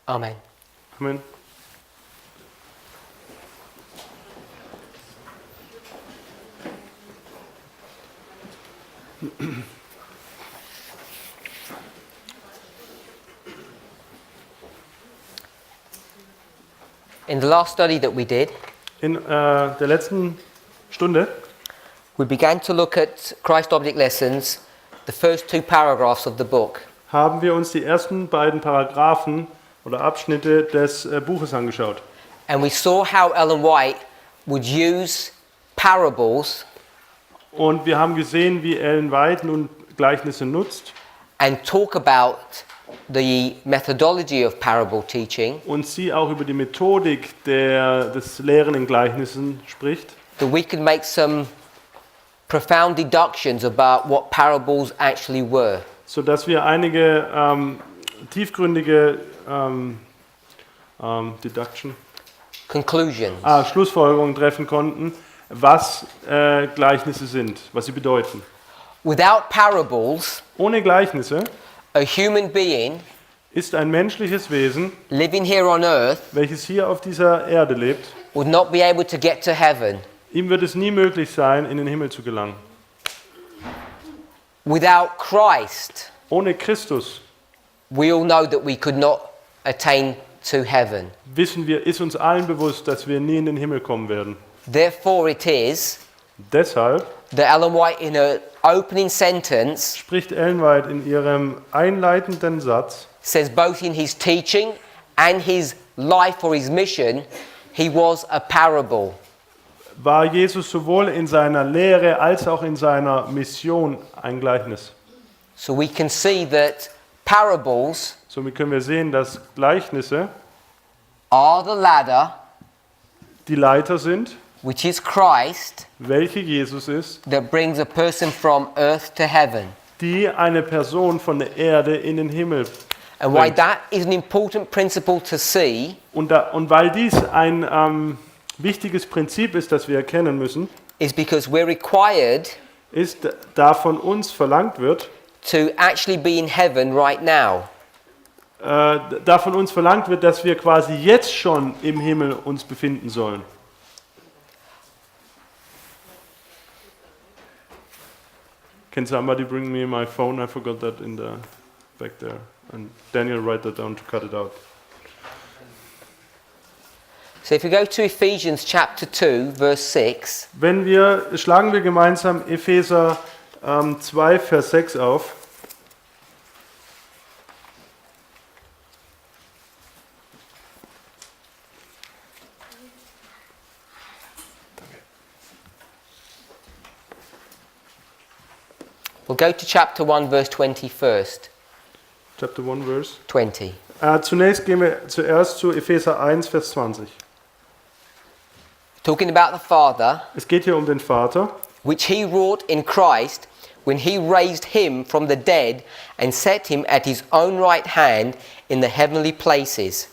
Amen. Amen. In the last study that we did, In der letzten Stunde we began to look at Christ Object Lessons, the first 2 paragraphs of the book. haben wir uns die ersten beiden Paragraphen oder Abschnitte des Buches angeschaut. And we saw how Ellen White would use parables Und wir haben gesehen, wie Ellen White nun Gleichnisse nutzt and talk about the methodology of parable teaching, und sie auch über die Methodik des Lehren in Gleichnissen spricht, that we could make some profound deductions about what parables actually were. sodass wir einige tiefgründige Schlussfolgerungen treffen konnten, was Gleichnisse sind, was sie bedeuten. Without parables, Ohne Gleichnisse a human being ist ein menschliches Wesen, living here on earth welches hier auf dieser Erde lebt, would not be able to get to heaven. ihm wird es nie möglich sein, in den Himmel zu gelangen. Without Christ, Ohne Christus, we all know that we could not attain to heaven. wissen wir, ist uns allen bewusst, dass wir nie in den Himmel kommen werden. Therefore it is Deshalb that Ellen White in her opening sentence spricht Ellen White in ihrem einleitenden Satz, says both in his teaching and his life or his mission, he was a parable. war Jesus sowohl in seiner Lehre als auch in seiner Mission ein Gleichnis. So we can see that parables Somit können wir sehen, dass Gleichnisse are the ladder, die Leiter sind, which is Christ, welche Jesus ist, that brings a person from earth to heaven. die eine Person von der Erde in den Himmel And why bringt. that is an important principle to see Und weil dies ein wichtiges Prinzip ist, das wir erkennen müssen, is because we're required ist, da von uns verlangt wird, to actually be in heaven right now. da von uns verlangt wird, dass wir quasi jetzt schon im Himmel uns befinden sollen. Can somebody bring me my phone? I forgot that in the back there. And Daniel, write that down to cut it out. So if we go to Ephesians chapter 2, verse 6, Schlagen wir gemeinsam Epheser 2, Vers 6 auf. we'll go to chapter 1, verse 20 first. Chapter 1, Verse 20. Zunächst gehen wir zuerst zu Epheser 1, Vers 20. Talking about the Father, Es geht hier um den Vater, which he wrought in Christ when he raised him from the dead and set him at his own right hand in the heavenly places.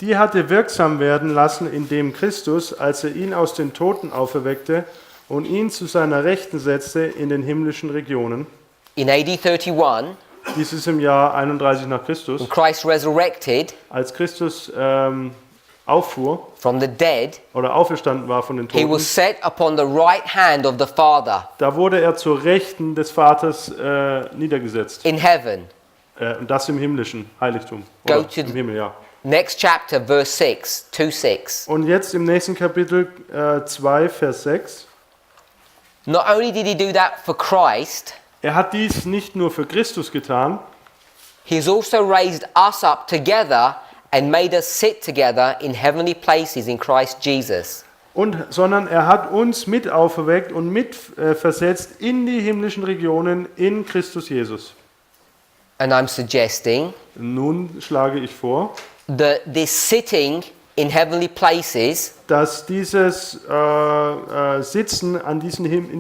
die hat er wirksam werden lassen in dem Christus, als er ihn aus den Toten auferweckte und ihn zu seiner Rechten setzte in den himmlischen Regionen. In AD 31, Dies ist im Jahr 31 nach Christus, when Christ resurrected als Christus auffuhr from the dead, oder auferstanden war von den he Toten. was set upon the right hand of the Father Da wurde er zur Rechten des Vaters niedergesetzt. in heaven. Und das im himmlischen Heiligtum. Go Oder to im Himmel, ja. Next chapter, verse 6, 2:6. Und jetzt im nächsten Kapitel 2, Vers 6. Not only did he do that for Christ, Er hat dies nicht nur für Christus getan, he has also raised us up together and made us sit together in heavenly places in Christ Jesus. sondern er hat uns mit auferweckt und mit versetzt in die himmlischen Regionen in Christus Jesus. And I'm suggesting Nun schlage ich vor, that this sitting in heavenly places dass dieses Sitzen in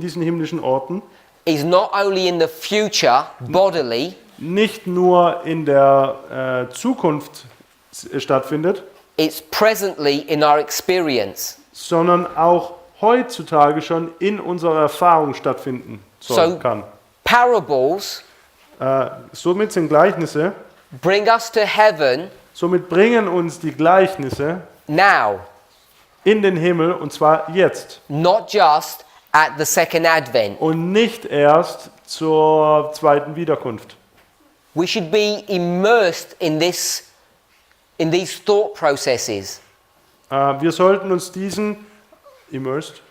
diesen himmlischen Orten is not only in the future bodily, nicht nur in der Zukunft stattfindet, it's presently in our experience. sondern auch heutzutage schon in unserer Erfahrung stattfinden kann. Parables Somit sind Gleichnisse bring us to heaven Somit bringen uns die Gleichnisse now, in den Himmel, und zwar jetzt. not just at the second advent. Und nicht erst zur zweiten Wiederkunft. We should be immersed in these thought processes. Wir sollten uns immersed.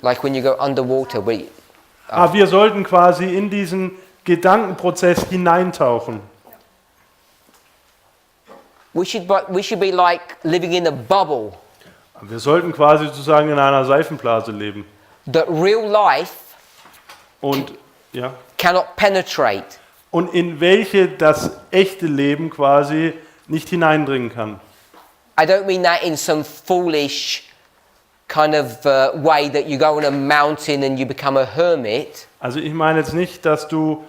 Like when you go underwater. Wir sollten quasi in diesen Gedankenprozess hineintauchen. We should be like living in a bubble. Wir sollten quasi sozusagen in einer Seifenblase leben. That real life Und, ja, cannot penetrate. und in welche das echte Leben quasi nicht hineindringen kann. I don't mean that in some foolish kind of way that you go on a mountain and you become a hermit. Also ich meine jetzt nicht, dass du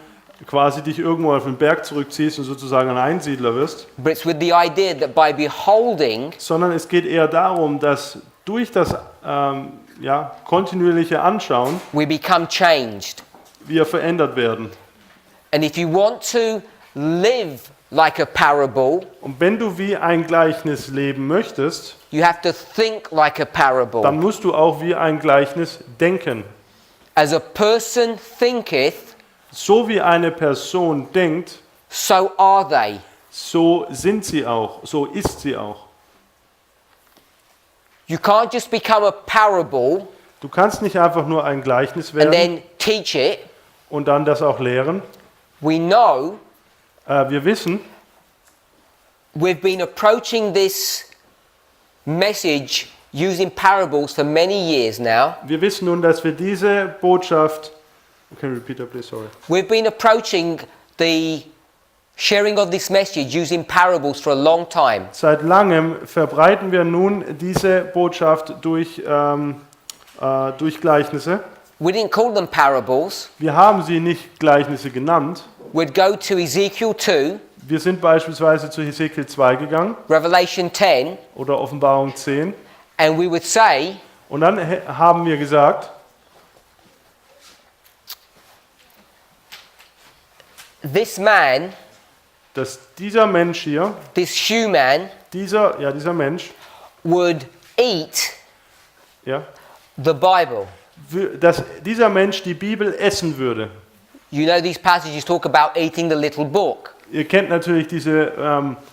quasi dich irgendwo auf den Berg zurückziehst und sozusagen ein Einsiedler wirst, But it's with the idea that by beholding, sondern es geht eher darum, dass durch das kontinuierliche Anschauen we become changed. wir verändert werden. And if you want to live like a parable, Und wenn du wie ein Gleichnis leben möchtest, you have to think like a dann parable. musst du auch wie ein Gleichnis denken. As a person thinketh, So wie eine Person denkt, so are they. so sind sie auch, so ist sie auch. You can't just become a parable Du kannst nicht einfach nur ein Gleichnis and werden then teach it. und dann das auch lehren. We know Wir wissen, we've been approaching this message using parables for many years now. nun, dass wir diese Botschaft, can you repeat that please, sorry. We've been approaching the sharing of this message using parables for a long time. Seit langem verbreiten wir nun diese Botschaft durch Gleichnisse. We didn't call them parables. Wir haben sie nicht Gleichnisse genannt. We'd go to Ezekiel 2, Wir sind beispielsweise zu Hesekiel 2 gegangen Revelation 10, oder Offenbarung 10 and we would say, und dann haben wir gesagt, this man, dass dieser Mensch hier, this human, dieser Mensch, would eat ja, the Bible. dass dieser Mensch die Bibel essen würde. You know these passages talk about eating the little book. Ihr kennt natürlich diese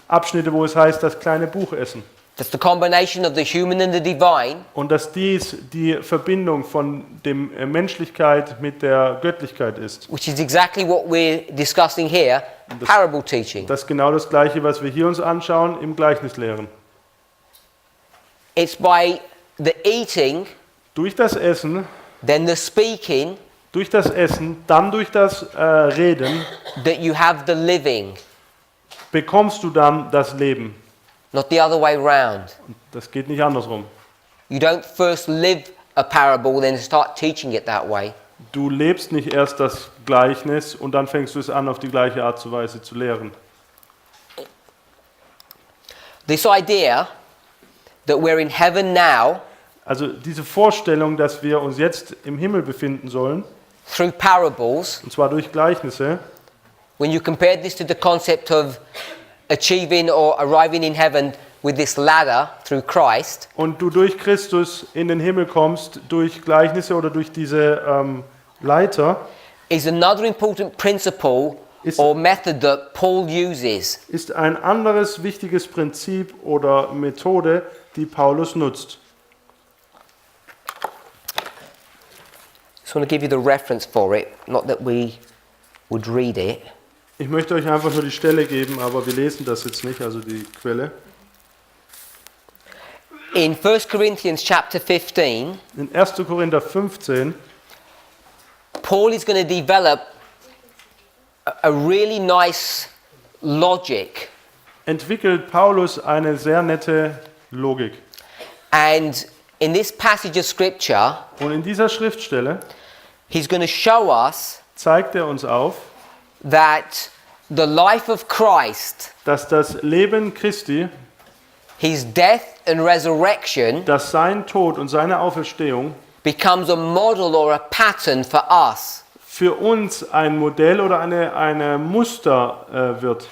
Abschnitte, wo es heißt, das kleine Buch essen. That's the combination of the human and the divine. Und dass dies die Verbindung von der Menschlichkeit mit der Göttlichkeit ist. Which is exactly what we're discussing here, parable teaching. Das ist genau das Gleiche, was wir hier uns anschauen, im Gleichnis lehren. It's by the eating, Durch das Essen, then the speaking, durch das Essen, dann durch das Reden, that you have the living, bekommst du dann das Leben. not the other way round. Das geht nicht andersrum. You don't first live a parable, then start teaching it that way. Du lebst nicht erst das Gleichnis und dann fängst du es an, auf die gleiche Art und Weise zu lehren. This idea that we're in heaven now Also diese Vorstellung, dass wir uns jetzt im Himmel befinden sollen, through parables, und zwar durch Gleichnisse, when you compare this to the concept of achieving or arriving in heaven with this ladder through Christ, und du durch Christus in den Himmel kommst, durch Gleichnisse oder durch diese Leiter, is another important principle or method that Paul uses. ist ein anderes wichtiges Prinzip oder Methode, die Paulus nutzt. I just want to give you the reference for it, not that we would read it. Ich möchte euch einfach nur die Stelle geben, aber wir lesen das jetzt nicht, also die Quelle. In 1 Corinthians chapter 15, In 1. Korinther 15 Paul is going to develop a really nice logic. entwickelt Paulus eine sehr nette Logik. And in this passage of scripture, Und in dieser Schriftstelle he's going to show us zeigt er uns auf, that the life of Christ, dass das Leben Christi, his death and resurrection, dass sein Tod und seine Auferstehung becomes a model or a pattern for us. für uns ein Modell oder eine Muster wird.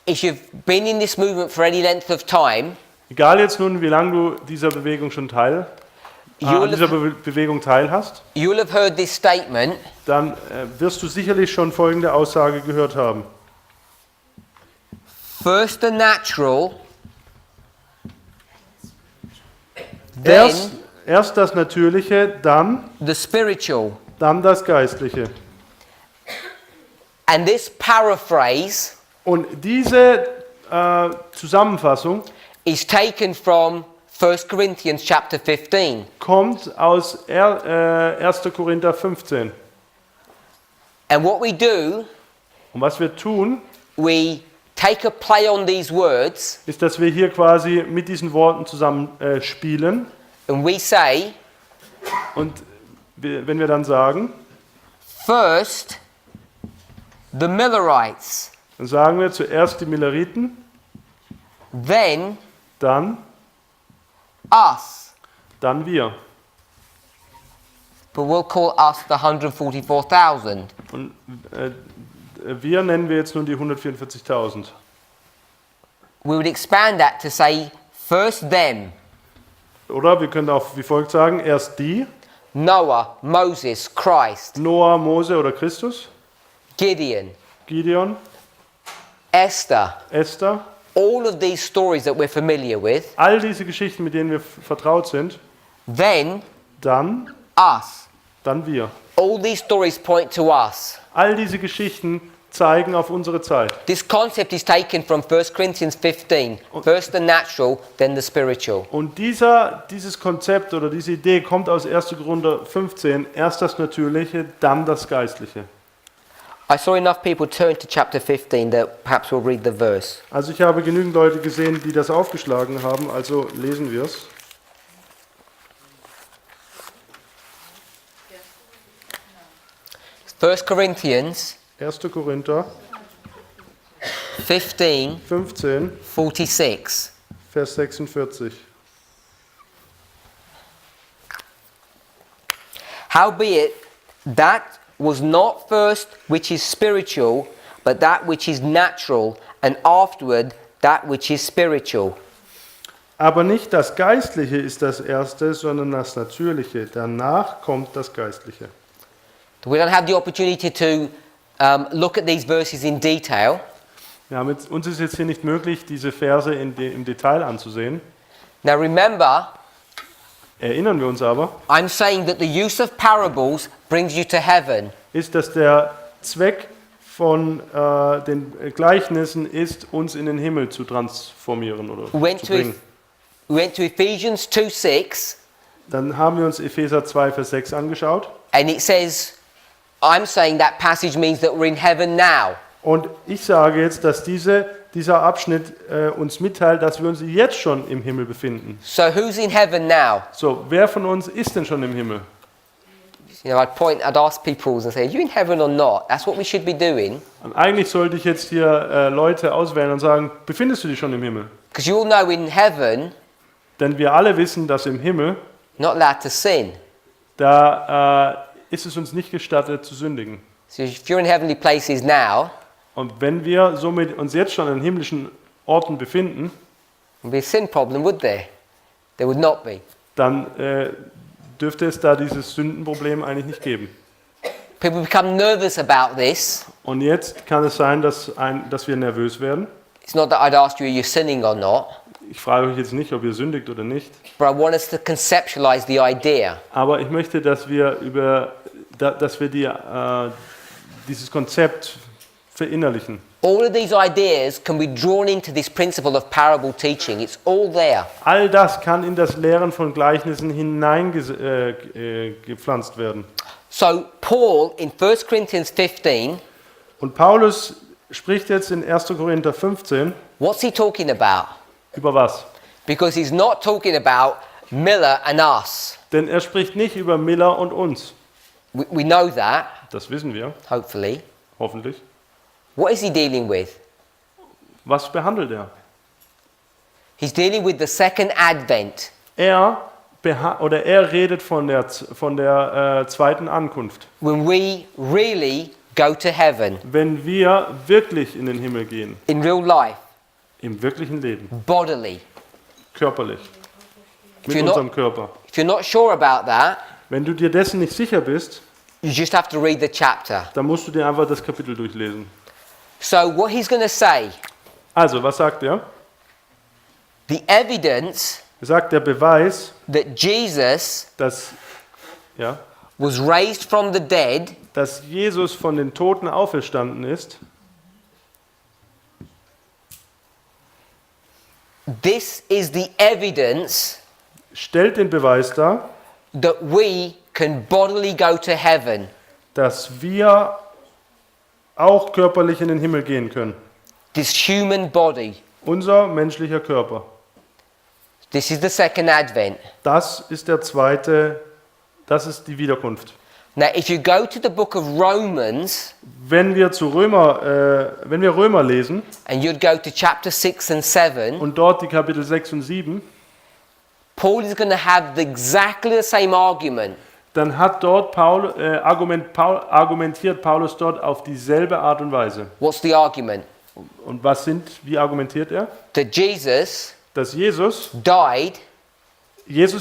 if you've been in this movement for any length of time, Egal jetzt nun, wie lange du dieser Bewegung schon an dieser Bewegung teilhast, you'll have heard this statement, dann wirst du sicherlich schon folgende Aussage gehört haben. first the natural, then Erst das Natürliche, dann the spiritual. das Geistliche. And this paraphrase Und diese Zusammenfassung is taken from 1 Corinthians chapter 15. kommt aus 1. Korinther 15. And what we do, Und was wir tun, we take a play on these words ist, dass wir hier quasi mit diesen Worten zusammen spielen. and we say, Und wenn wir dann sagen, first the Millerites, dann sagen wir zuerst die Milleriten, then dann us. wir. But we'll call us the 144,000. Und wir nennen wir jetzt nun die 144.000. We would expand that to say first them, Oder wir können auch wie folgt sagen, erst die, Noah, Moses, Christ, Noah, Mose oder Christus, Gideon, Gideon, Esther, Esther, all of these stories that we're familiar with, all diese Geschichten, mit denen wir vertraut sind, then dann us. wir. All these stories point to us. All diese Geschichten zeigen auf unsere Zeit. This concept is taken from 1 Corinthians 15. First the natural, then the spiritual. Und dieses Konzept oder diese Idee kommt aus 1. Korinther 15, erst das Natürliche, dann das Geistliche. I saw enough people turn to chapter 15 that perhaps we'll read the verse. Also ich habe genügend Leute gesehen, die das aufgeschlagen haben, also lesen wir es. First Corinthians 1. Korinther 15, 15, 46. Vers 46. Howbeit, that was not first which is spiritual, but that which is natural, and afterward that which is spiritual. Aber nicht das Geistliche ist das Erste, sondern das Natürliche. Danach kommt das Geistliche. We don't have the opportunity to look at these verses in detail. Uns ist jetzt hier nicht möglich, diese Verse im Detail anzusehen. Now remember, Erinnern wir uns aber, I'm saying that the use of parables brings you to heaven. ist, dass der Zweck von den Gleichnissen ist, uns in den Himmel zu transformieren oder We zu bringen. went to Ephesians 2:6, Dann haben wir uns Epheser 2, Vers 6 angeschaut. and it says, I'm saying that passage means that we're in heaven now. Und ich sage jetzt, dass dieser Abschnitt uns mitteilt, dass wir uns jetzt schon im Himmel befinden. So who's in heaven now? So, wer von uns ist denn schon im Himmel? You know, I'd ask people and say, are you in heaven or not? That's what we should be doing. Und eigentlich sollte ich jetzt hier Leute auswählen und sagen, befindest du dich schon im Himmel? Because you all know in heaven, Denn wir alle wissen, dass im Himmel, not allowed to sin. da ist es uns nicht gestattet zu sündigen. So if you're in heavenly places now, Und wenn wir somit uns jetzt schon an himmlischen Orten befinden, there'd be a sin problem, would there? There would not be. dann dürfte es da dieses Sündenproblem eigentlich nicht geben. People become nervous about this. Und jetzt kann es sein, dass wir nervös werden. It's not that I'd ask you, are you sinning or not? Ich frage euch jetzt nicht, ob ihr sündigt oder nicht. But I want us to conceptualize the idea. Aber ich möchte, dass wir dieses Konzept verinnerlichen. All of these ideas can be drawn into this principle of parable teaching. It's all there. All das kann in das Lehren von Gleichnissen hineingepflanzt werden. So Paul in 1 Corinthians 15, Und Paulus spricht jetzt in 1. Korinther 15 what's he talking about? über was? Because he's not talking about Miller and us. Denn er spricht nicht über Miller und uns. We know that, Das wissen wir, hopefully. hoffentlich. What is he dealing with? Was behandelt er? He's dealing with the second advent. Er redet von der zweiten Ankunft. When we really go to heaven wenn wir wirklich in den Himmel gehen, in real life, im wirklichen Leben, bodily. körperlich, mit you're not- unserem Körper. If you're not sure about that, Wenn du dir dessen nicht sicher bist, you just have to read the chapter. dann musst du dir einfach das Kapitel durchlesen. So what he's going to say, Also, was sagt er? the evidence Er sagt, der Beweis, that Jesus dass, ja, was raised from the dead dass Jesus von den Toten auferstanden ist, this is the evidence stellt den Beweis dar, that we can bodily go to heaven. dass wir auch körperlich in den Himmel gehen können. This human body. Unser menschlicher Körper. This is the second advent. Das ist die Wiederkunft. Now, if you go to the book of Romans Wenn wir Römer lesen and you'd go to chapter 6 and 7, und dort die Kapitel 6 und 7, Paul is going to have exactly the same argument. dann hat dort argumentiert Paulus dort auf dieselbe Art und Weise. What's the argument? Und wie argumentiert er? That Jesus Dass Jesus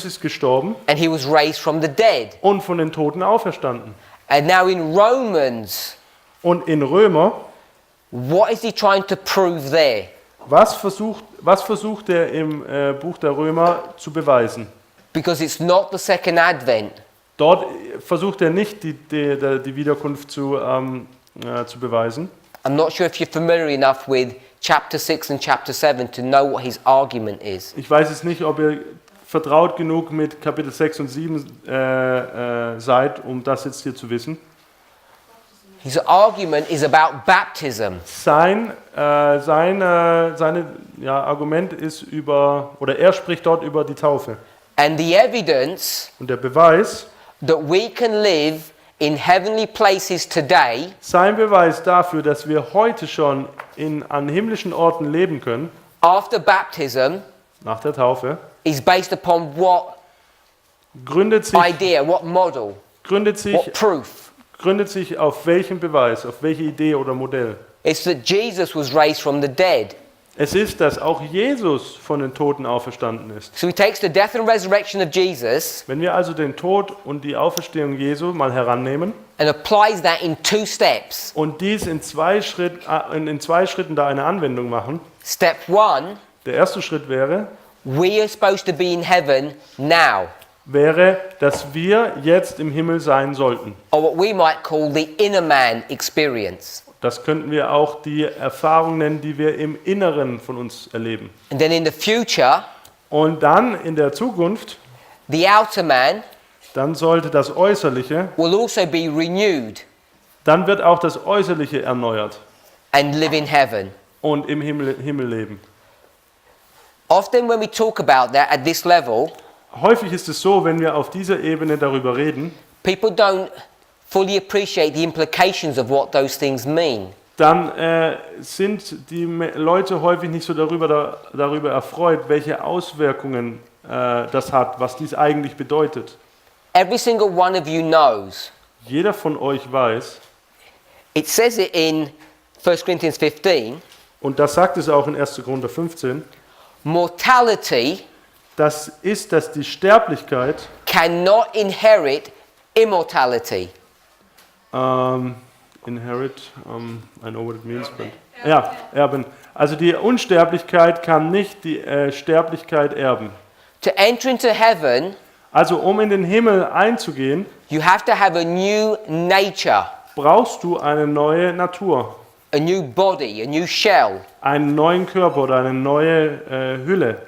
ist gestorben and he was raised from the dead. und von den Toten auferstanden. And now in Romans, Und in Römer, what is he trying to prove there? was versucht er im Buch der Römer zu beweisen? Because it's not the second advent. Dort versucht er nicht die Wiederkunft zu beweisen. I'm not sure if you're familiar enough with chapter 6 and chapter 7 to know what his argument is. Ich weiß jetzt nicht, ob ihr vertraut genug mit Kapitel 6 und 7 seid, um das jetzt hier zu wissen. His argument is about baptism. Sein Argument ist er spricht dort über die Taufe. And the evidence Und der Beweis, that we can live in heavenly places today sein Beweis dafür, dass wir heute schon an himmlischen Orten leben können, after baptism nach der Taufe, is based upon what gründet sich, idea, what model, what proof? gründet sich auf welchem Beweis, auf welche Idee oder Modell? It's that Jesus was raised from the dead. Es ist, dass auch Jesus von den Toten auferstanden ist. So he takes the death and resurrection of Jesus Wenn wir also den Tod und die Auferstehung Jesu mal herannehmen and applies that in two steps. und dies in zwei Schritten da eine Anwendung machen, Step 1, der erste Schritt wäre, we are supposed to be in heaven now, dass wir jetzt im Himmel sein sollten. or what we might call the inner man experience. Das könnten wir auch die Erfahrung nennen, die wir im Inneren von uns erleben. And then in the future, Und dann in der Zukunft, the outer man dann sollte das Äußerliche, will also be renewed dann wird auch das Äußerliche erneuert and live in heaven. und im Himmel leben. Often when we talk about that at this level, Häufig ist es so, wenn wir auf dieser Ebene darüber reden, people don't fully appreciate the implications of what those things mean. dann sind die Leute häufig nicht so darüber erfreut, welche Auswirkungen das hat, was dies eigentlich bedeutet. Every single one of you knows. Jeder von euch weiß, It says it in 1 Corinthians 15, und das sagt es auch in 1. Korinther 15, mortality das ist, dass die Sterblichkeit cannot inherit immortality. Inherit, I know what it means, but ja, erben. Also die Unsterblichkeit kann nicht die Sterblichkeit erben. To enter into heaven, Also um in den Himmel einzugehen, you have to have a new nature, brauchst du eine neue Natur, a new body, a new shell. einen neuen Körper oder eine neue Hülle.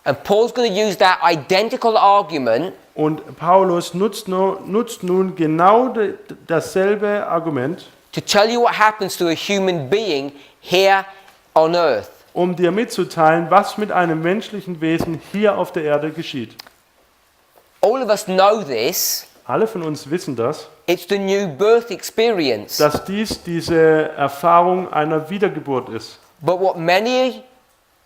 And Paul's going to use that identical argument Und Paulus nutzt nun genau dasselbe Argument, to tell you what happens to a human being here on earth. um dir mitzuteilen, was mit einem menschlichen Wesen hier auf der Erde geschieht. All of us know this. Alle von uns wissen das, It's the new birth experience. dass dies diese Erfahrung einer Wiedergeburt ist. But what many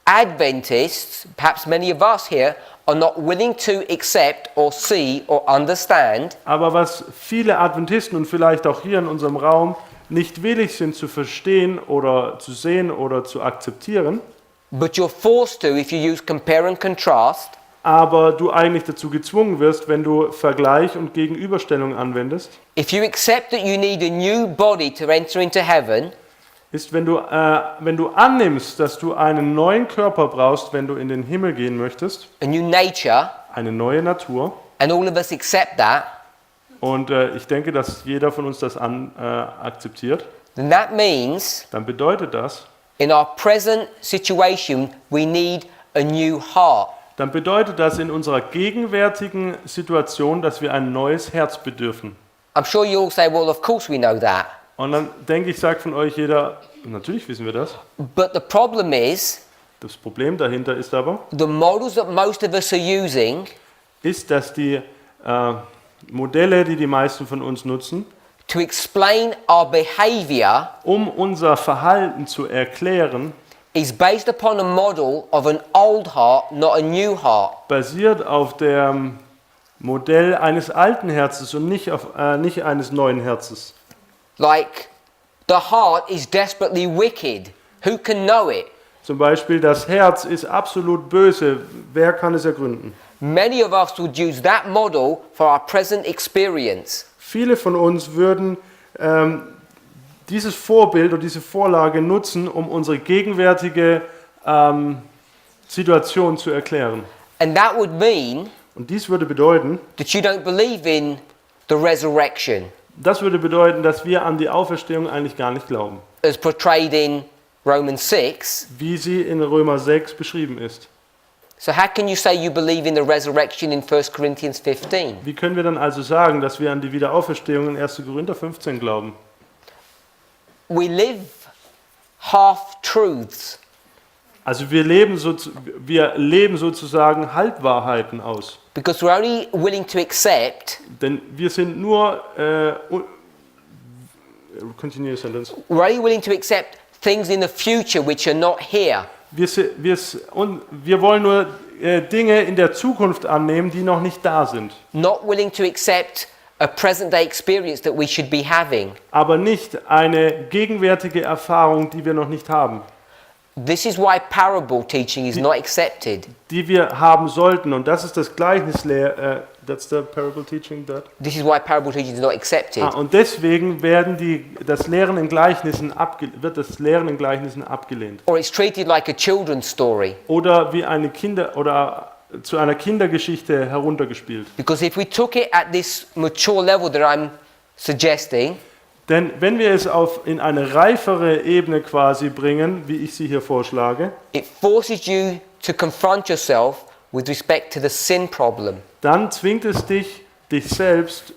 Adventists, perhaps many of us here, are not willing to accept or see or understand Aber was viele Adventisten und vielleicht auch hier in unserem Raum nicht willig sind zu verstehen oder zu sehen oder zu akzeptieren, but you're forced to if you use compare and contrast, aber du eigentlich dazu gezwungen wirst, wenn du Vergleich und Gegenüberstellung anwendest, if you accept that you need a new body to enter into heaven, ist, wenn du annimmst, dass du einen neuen Körper brauchst, wenn du in den Himmel gehen möchtest, a new nature, eine neue Natur. and all of us accept that, Und ich denke, dass jeder von uns das akzeptiert. then that means Dann bedeutet das, in our present situation we need a new heart. dann bedeutet das in unserer gegenwärtigen Situation, dass wir ein neues Herz bedürfen. I'm sure you all say, well, of course we know that. Und dann denke ich, sagt von euch jeder, natürlich wissen wir das. But the problem is, Das Problem dahinter ist aber, the models that most of us are using ist, dass die Modelle, die die meisten von uns nutzen, to explain our behavior um unser Verhalten zu erklären, is based upon a model of an old heart, not a new heart. basiert auf dem Modell eines alten Herzens und nicht eines neuen Herzens. Like, the heart is desperately wicked. Who can know it? Zum Beispiel, das Herz ist absolut böse. Wer kann es ergründen? Many of us would use that model for our present experience. Viele von uns würden dieses Vorbild oder diese Vorlage nutzen, um unsere gegenwärtige Situation zu erklären. And that would mean Und dies würde bedeuten, that you don't believe in the resurrection das würde bedeuten, dass wir an die Auferstehung eigentlich gar nicht glauben, as portrayed in Romans 6. wie sie in Römer 6 beschrieben ist. So how can you say you believe in the resurrection in 1 Corinthians 15? Wie können wir dann also sagen, dass wir an die Wiederauferstehung in 1. Korinther 15 glauben? We live half-truths. Also wir leben sozusagen Halbwahrheiten aus. Because we're only willing to accept, Denn wir sind nur continue sentence. we're only willing to accept things in the future which are not here. Wir wollen nur Dinge in der Zukunft annehmen, die noch nicht da sind. Not willing to accept a present day experience that we should be having. Aber nicht eine gegenwärtige Erfahrung, die wir noch nicht haben. This is why parable teaching is not accepted. Die wir haben sollten. Und das ist das Gleichnislehre. That's the parable teaching that. This is why parable teaching is not accepted. Und deswegen wird das Lehren in Gleichnissen abgelehnt. Or it's treated like a children's story. Oder wie zu einer Kindergeschichte heruntergespielt. Because if we took it at this mature level that I'm suggesting, Denn wenn wir es in eine reifere Ebene quasi bringen, wie ich sie hier vorschlage, it forces you to confront yourself with respect to the sin problem. dann zwingt es dich selbst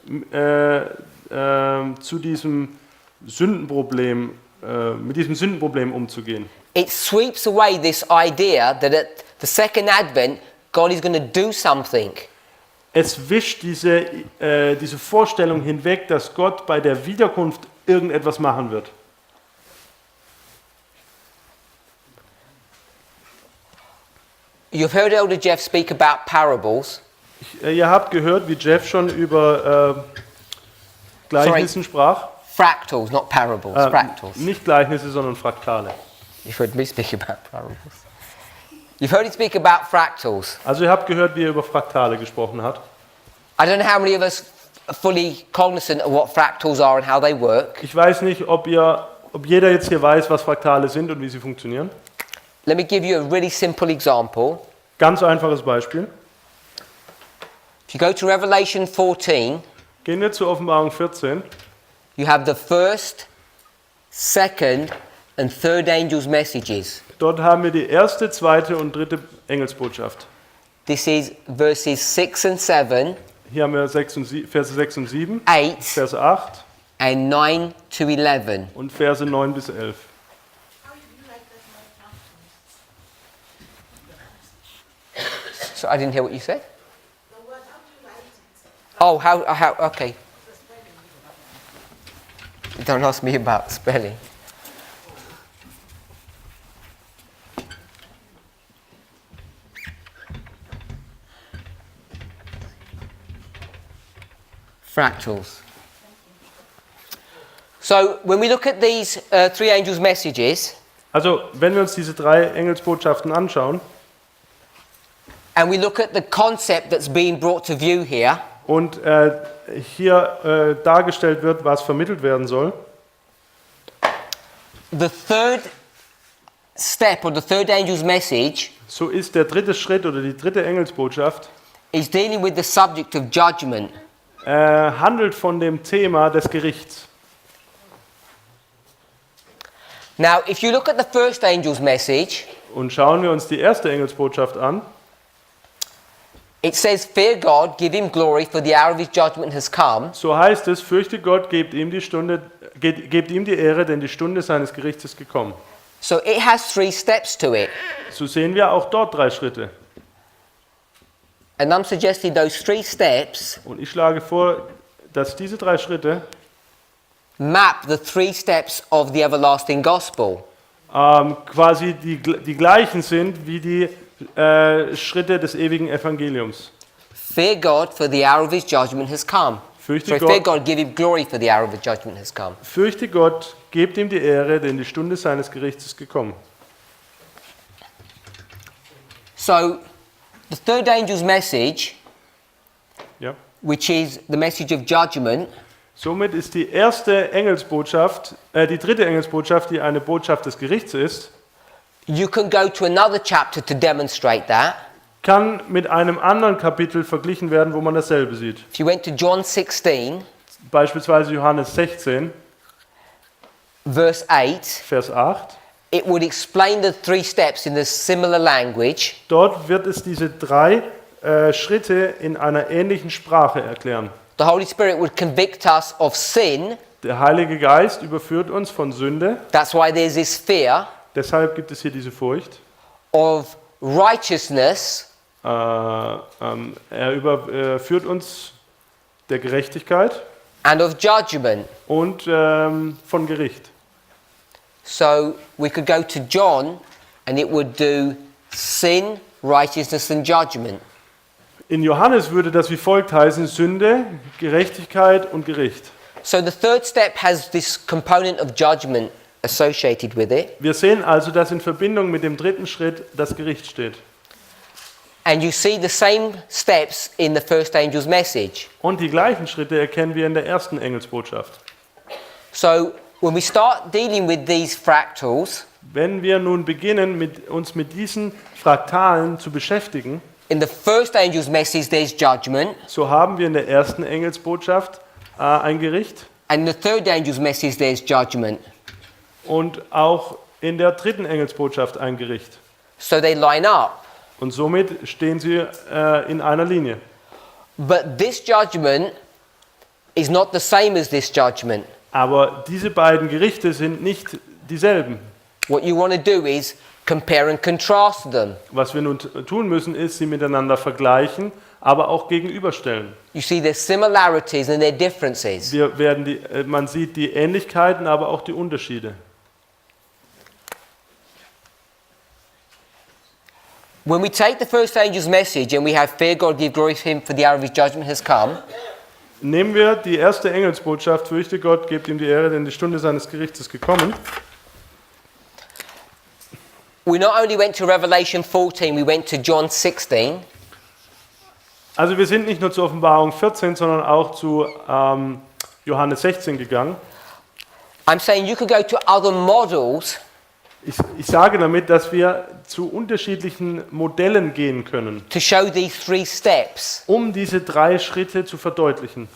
zu diesem Sündenproblem, mit diesem Sündenproblem umzugehen. It sweeps away this idea that at the second advent, God is going to do something. Es wischt diese Vorstellung hinweg, dass Gott bei der Wiederkunft irgendetwas machen wird. You've heard Elder Jeff speak about parables. Ihr habt gehört, wie Jeff schon über Gleichnissen sprach. Fractals, not parables, fractals. Nicht Gleichnisse, sondern Fraktale. You've heard me speak about parables. You've heard him speak about fractals. Also ihr habt gehört, wie er über Fraktale gesprochen hat. I don't know how many of us are fully cognizant of what fractals are and how they work. Ich weiß nicht, ob jeder jetzt hier weiß, was Fraktale sind und wie sie funktionieren. Let me give you a really simple example. Ganz einfaches Beispiel. If you go to Revelation 14, Gehen wir zur Offenbarung 14. you have the first, second and third angel's messages. Dort haben wir die erste, zweite und dritte Engelsbotschaft. This is verses 6 and 7, Hier haben wir Verse 6 und 7, 8 Verse 8 and 9 to 11. und Verse 9 bis 11. So I didn't hear what you said. Oh, how, okay. Don't ask me about spelling. Fractals. So when we look at these three angels' messages, Also, wenn wir uns diese drei Engelsbotschaften anschauen and we look at the concept that's being brought to view here, und hier dargestellt wird, was vermittelt werden soll, the third step or the third angel's message so ist der dritte Schritt oder die dritte Engelsbotschaft is dealing with the subject of judgment. handelt von dem Thema des Gerichts. Now, if you look at the first angel's message, Und schauen wir uns die erste Engelsbotschaft an, it says, "Fear God, give him glory, for the hour of his judgment has come." so heißt es, fürchte Gott, gebt ihm die Ehre, denn die Stunde seines Gerichts ist gekommen. So it has three steps to it. So sehen wir auch dort drei Schritte. And I'm suggesting those three steps Und ich schlage vor, dass diese drei Schritte map the three steps of the everlasting gospel. quasi die gleichen sind wie die Schritte des ewigen Evangeliums. Fear God, for the hour of his judgment has come. Fürchte Fear Gott, God, give him glory, for the hour of his judgment has come. fürchte Gott, gebt ihm die Ehre, denn die Stunde seines Gerichts ist gekommen. So, the third angel's message, Ja. which is the message of judgment, Somit ist die erste Engelsbotschaft, die dritte Engelsbotschaft, die eine Botschaft des Gerichts ist, you can go to another chapter to demonstrate that. kann mit einem anderen Kapitel verglichen werden, wo man dasselbe sieht. If you went to John 16, Beispielsweise Johannes 16, verse 8, Vers 8. it would explain the three steps in the similar language. Dort wird es diese drei Schritte in einer ähnlichen Sprache erklären. The Holy Spirit would convict us of sin. Der Heilige Geist überführt uns von Sünde, That's why there's this fear. deshalb gibt es hier diese Furcht. Of righteousness. Er überführt uns der Gerechtigkeit And of judgment. und von Gericht. So we could go to John and it would do sin, righteousness and judgment. In Johannes würde das wie folgt heißen: Sünde, Gerechtigkeit und Gericht. So the third step has this component of judgment associated with it. Wir sehen also, dass in Verbindung mit dem dritten Schritt das Gericht steht. And you see the same steps in the first angel's message. Und die gleichen Schritte erkennen wir in der ersten Engelsbotschaft. So when we start dealing with these fractals, Wenn wir nun beginnen, uns mit diesen Fraktalen zu beschäftigen, in the first angel's message there's judgment, so haben wir in der ersten Engelsbotschaft ein Gericht and in the third angel's message there's judgment. und auch in der dritten Engelsbotschaft ein Gericht. So they line up. Und somit stehen sie in einer Linie. But this judgment is not the same as this judgment. Aber diese beiden Gerichte sind nicht dieselben. What you want to do is compare and contrast them. Was wir nun tun müssen, ist, sie miteinander vergleichen, aber auch gegenüberstellen. You see their similarities and their differences. Man sieht die Ähnlichkeiten, aber auch die Unterschiede. When we take the first angel's message and we have fear God, give glory to him, for the hour of his judgment has come. Nehmen wir die erste Engelsbotschaft: Fürchte Gott, gebt ihm die Ehre, denn die Stunde seines Gerichts ist gekommen. We not only went to Revelation 14, we went to John 16. Also wir sind nicht nur zur Offenbarung 14, sondern auch zu Johannes 16 gegangen. I'm saying you could go to other models Ich sage damit, dass wir zu unterschiedlichen Modellen gehen können, to show these three steps. um diese drei Schritte zu verdeutlichen.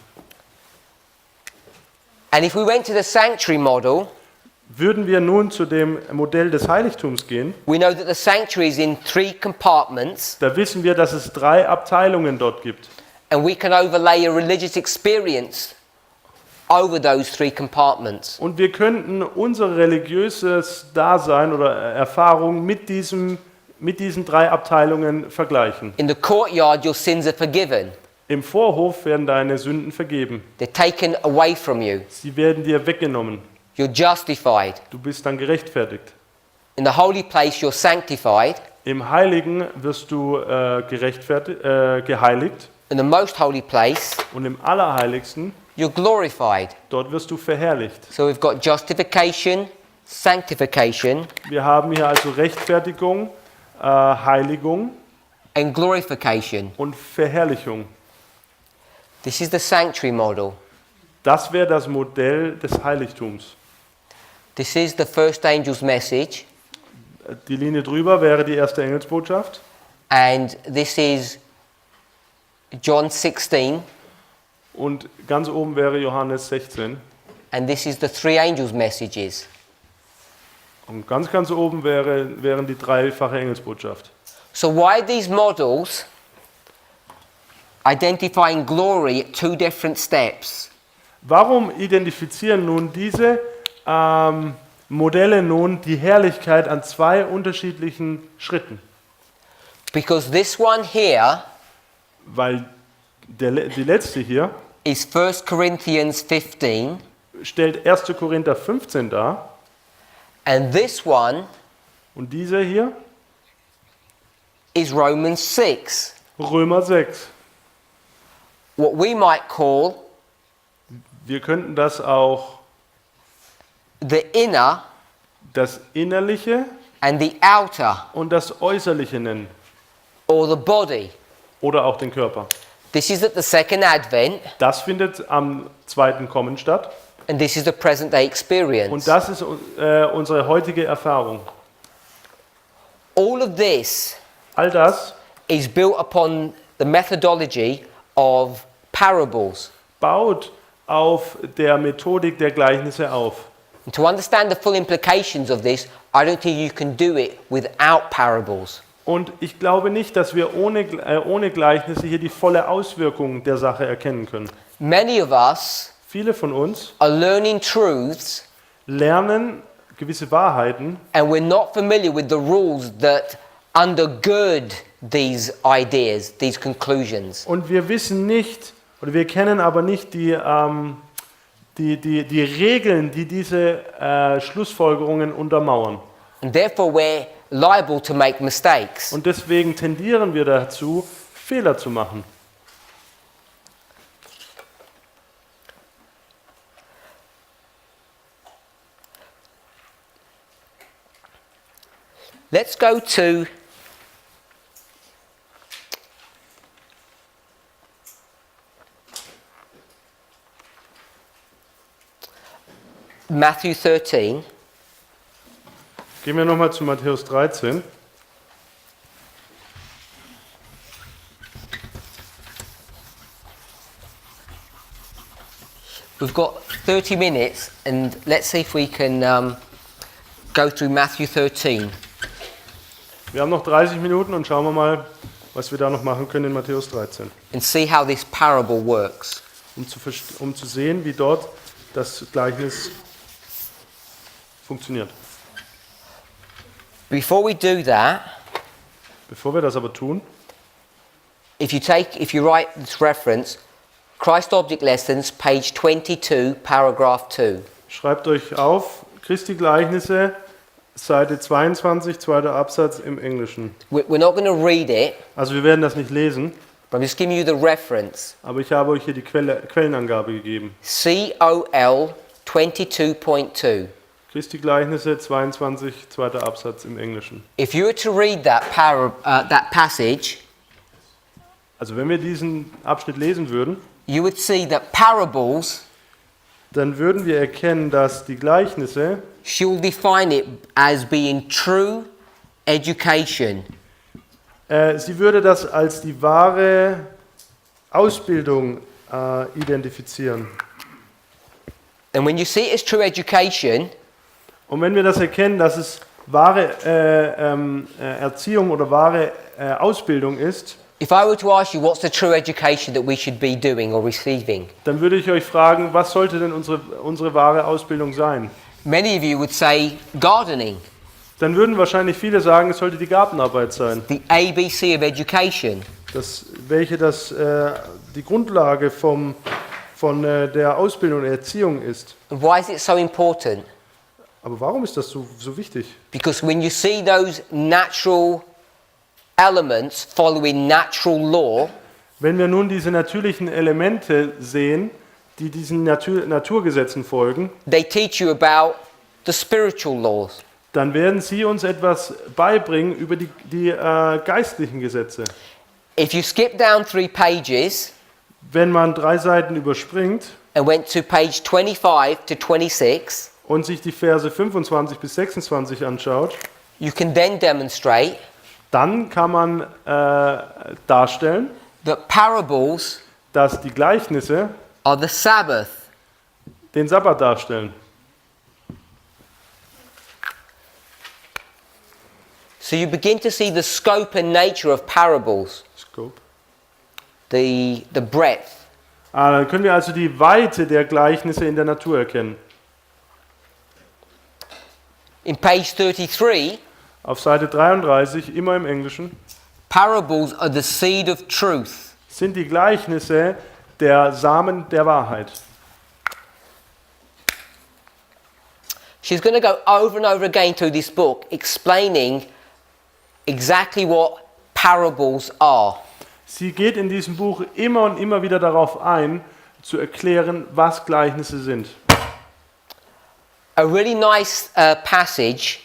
And if we went to the sanctuary model, Würden wir nun zu dem Modell des Heiligtums gehen, we know that the sanctuary is in three compartments, da wissen wir, dass es drei Abteilungen dort gibt. and we can overlay a religious experience over those three compartments. Und wir könnten unser religiöses Dasein oder Erfahrung mit diesen drei Abteilungen vergleichen. In the courtyard, your sins are forgiven. Im Vorhof werden deine Sünden vergeben. They're taken away from you. Sie werden dir weggenommen. You're justified. Du bist dann gerechtfertigt. In the holy place, you're sanctified. Im Heiligen wirst du geheiligt. In the most holy place, Und im Allerheiligsten you're glorified. Dort wirst du verherrlicht. So we've got justification, sanctification, Wir haben hier also Rechtfertigung, Heiligung and glorification. und Verherrlichung. This is the sanctuary model. Das wäre das Modell des Heiligtums. This is the first angel's message, Die Linie drüber wäre die erste Engelsbotschaft. and this is John 16, Und ganz oben wäre Johannes 16. and this is the three angels' messages. Und ganz oben wären die dreifache Engelsbotschaft. So why these models identifying glory at two different steps? Warum identifizieren nun diese Modelle nun die Herrlichkeit an zwei unterschiedlichen Schritten? Because this one here Weil die letzte hier is 1 Corinthians 15, stellt 1. Korinther 15 dar and this one und diese hier is Romans 6, Römer 6. what we might call Wir könnten das auch the inner das Innerliche and the outer, und das Äußerliche nennen or the body. oder auch den Körper. This is at the second advent, Das findet am zweiten Kommen statt and this is the present day und experience. das ist unsere heutige Erfahrung. All of this All das is built upon the methodology of parables. baut auf der Methodik der Gleichnisse auf. And to understand the full implications of this, I don't think you can do it without parables. Und ich glaube nicht, dass wir ohne Gleichnisse hier die volle Auswirkung der Sache erkennen können. Many of us Viele von uns are learning truths lernen gewisse Wahrheiten and we're not familiar with the rules that undergird these ideas, these conclusions. und wir wissen nicht, oder wir kennen aber nicht die Regeln, die diese Schlussfolgerungen untermauern. And therefore we're liable to make mistakes. Und deswegen tendieren wir dazu, Fehler zu machen. Let's go to Matthew 13. Gehen wir nochmal zu Matthäus 13. We've got 30 minutes, and let's see if we can go through Matthew 13. Wir haben noch 30 Minuten und schauen wir mal, was wir da noch machen können in Matthäus 13. And see how this parable works. Um zu sehen, wie dort das Gleichnis funktioniert. Before we do that, Bevor wir das aber tun, if you write this reference, Christ Object Lessons, page 22, paragraph 2. schreibt euch auf, Christi Gleichnisse, Seite 22, zweiter Absatz im Englischen. We're not going to read it, Also wir werden das nicht lesen, but I'm just giving you the reference. aber ich habe euch hier die Quellenangabe gegeben. COL 22.2. Christi Gleichnisse 22, zweiter Absatz im Englischen. If you were to read that passage, Also wenn wir diesen Abschnitt lesen würden, you would see that parables, dann würden wir erkennen, dass die Gleichnisse, she will define it as being true education. sie würde das als die wahre Ausbildung identifizieren. And when you see it as true education, Und wenn wir das erkennen, dass es wahre Erziehung oder wahre Ausbildung ist, if I were to ask you what's the true education that we should be doing or receiving, dann würde ich euch fragen, was sollte denn unsere wahre Ausbildung sein? many of you would say gardening, Dann würden wahrscheinlich viele sagen, es sollte die Gartenarbeit sein, the ABC of education. welche die Grundlage von der Ausbildung und Erziehung ist. And why is it so important? Aber warum ist das so wichtig? Because when you see those natural elements following natural law, Wenn wir nun diese natürlichen Elemente sehen, die diesen Naturgesetzen folgen, they teach you about the spiritual laws. dann werden sie uns etwas beibringen über die geistlichen Gesetze. If you skip down 3 pages Wenn man 3 Seiten überspringt and went to page 25 to 26, und sich die Verse 25 bis 26 anschaut, you can then demonstrate dann kann man darstellen, that parables dass die Gleichnisse are the Sabbath. den Sabbat darstellen. So you begin to see the scope and nature of parables, Scope. the breadth. Dann können wir also die Weite der Gleichnisse in der Natur erkennen. In page 33, Auf Seite 33, immer im Englischen, parables are the seed of truth. sind die Gleichnisse der Samen der Wahrheit. She's going to go over and over again through this book explaining exactly what parables are. Sie geht in diesem Buch immer und immer wieder darauf ein, zu erklären, was Gleichnisse sind. A really nice passage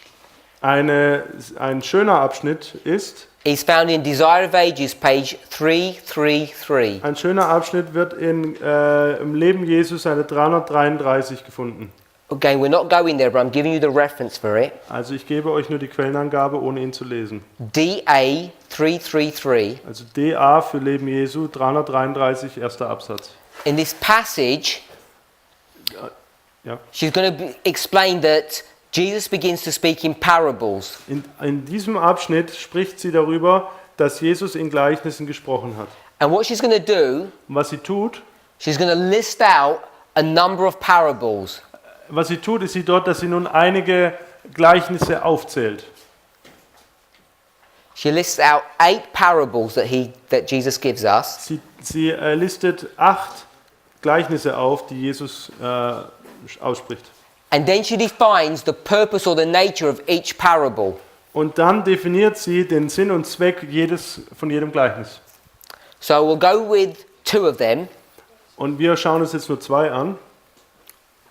Ein schöner Abschnitt ist, is found in Desire of Ages, page 333. ein schöner Abschnitt wird im Leben Jesus Seite 333 gefunden. Again, we're not going there, but I'm giving you the reference for it. Also ich gebe euch nur die Quellenangabe, ohne ihn zu lesen. DA 333. Also DA für Leben Jesu 333, erster Absatz. In this passage, Ja. she's going to explain that Jesus begins to speak in parables. In diesem Abschnitt spricht sie darüber, dass Jesus in Gleichnissen gesprochen hat. And what she's going to do, Und was sie tut, she's going to list out a number of parables. ist sie dort, dass sie nun einige Gleichnisse aufzählt. She lists out 8 parables that Jesus gives us. Sie listet 8 Gleichnisse auf, die Jesus ausspricht. And then she defines the purpose or the nature of each parable. Und dann definiert sie den Sinn und Zweck von jedem Gleichnis. So we'll go with 2 of them. Und wir schauen uns jetzt nur 2 an.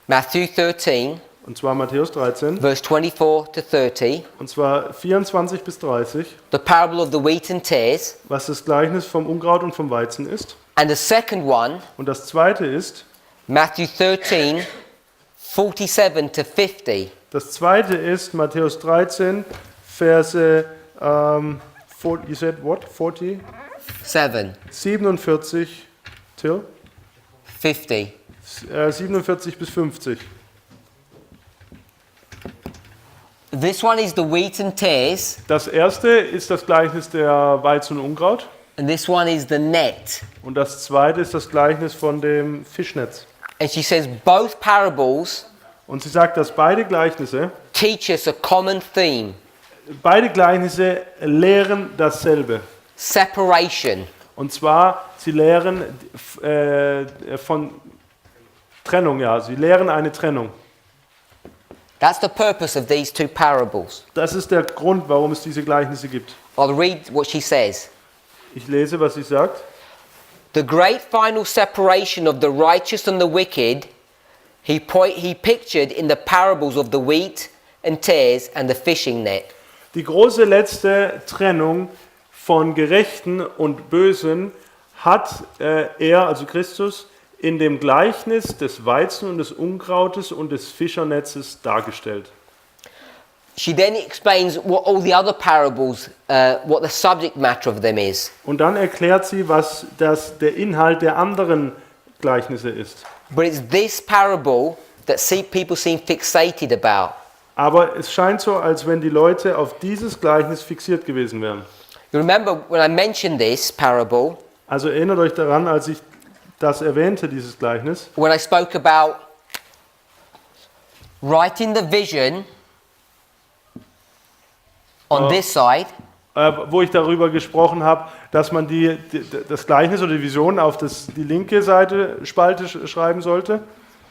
Matthew 13, Und zwar Matthäus 13. verse 24 to 30. Und zwar 24 bis 30. The parable of the wheat and tares. Was das Gleichnis vom Unkraut und vom Weizen ist. And the second one, Und das zweite ist, Matthew 13, 47 to 50. das zweite ist Matthäus 13, Verse, you said what? 40? 7, 47 till? 50. 47 bis 50. This one is the wheat and tares, Das erste ist das Gleichnis der Weizen und Unkraut. and this one is the net. Und das zweite ist das Gleichnis von dem Fischnetz. And she says both parables Und sie sagt, dass beide Gleichnisse lehren dasselbe. separation. Und zwar, sie lehren von Trennung, ja. Sie lehren eine Trennung. That's the purpose of these 2 parables. Das ist der Grund, warum es diese Gleichnisse gibt. I'll read what she says. Ich lese, was sie sagt. The great final separation of the righteous and the wicked he pictured in the parables of the wheat and tares and the fishing net. Die große letzte Trennung von Gerechten und Bösen hat er, also Christus, in dem Gleichnis des Weizen und des Unkrautes und des Fischernetzes dargestellt. She then explains what all the other parables, what the subject matter of them is. Und dann erklärt sie, was der Inhalt der anderen Gleichnisse ist. But it's this parable that people seem fixated about. Aber es scheint so, als wenn die Leute auf dieses Gleichnis fixiert gewesen wären. You remember when I mentioned this parable, Also erinnert euch daran, als ich das erwähnte, dieses Gleichnis, when I spoke about writing the vision on this side wo ich darüber gesprochen habe, dass man das Gleichnis oder die Vision auf die linke Spalte schreiben sollte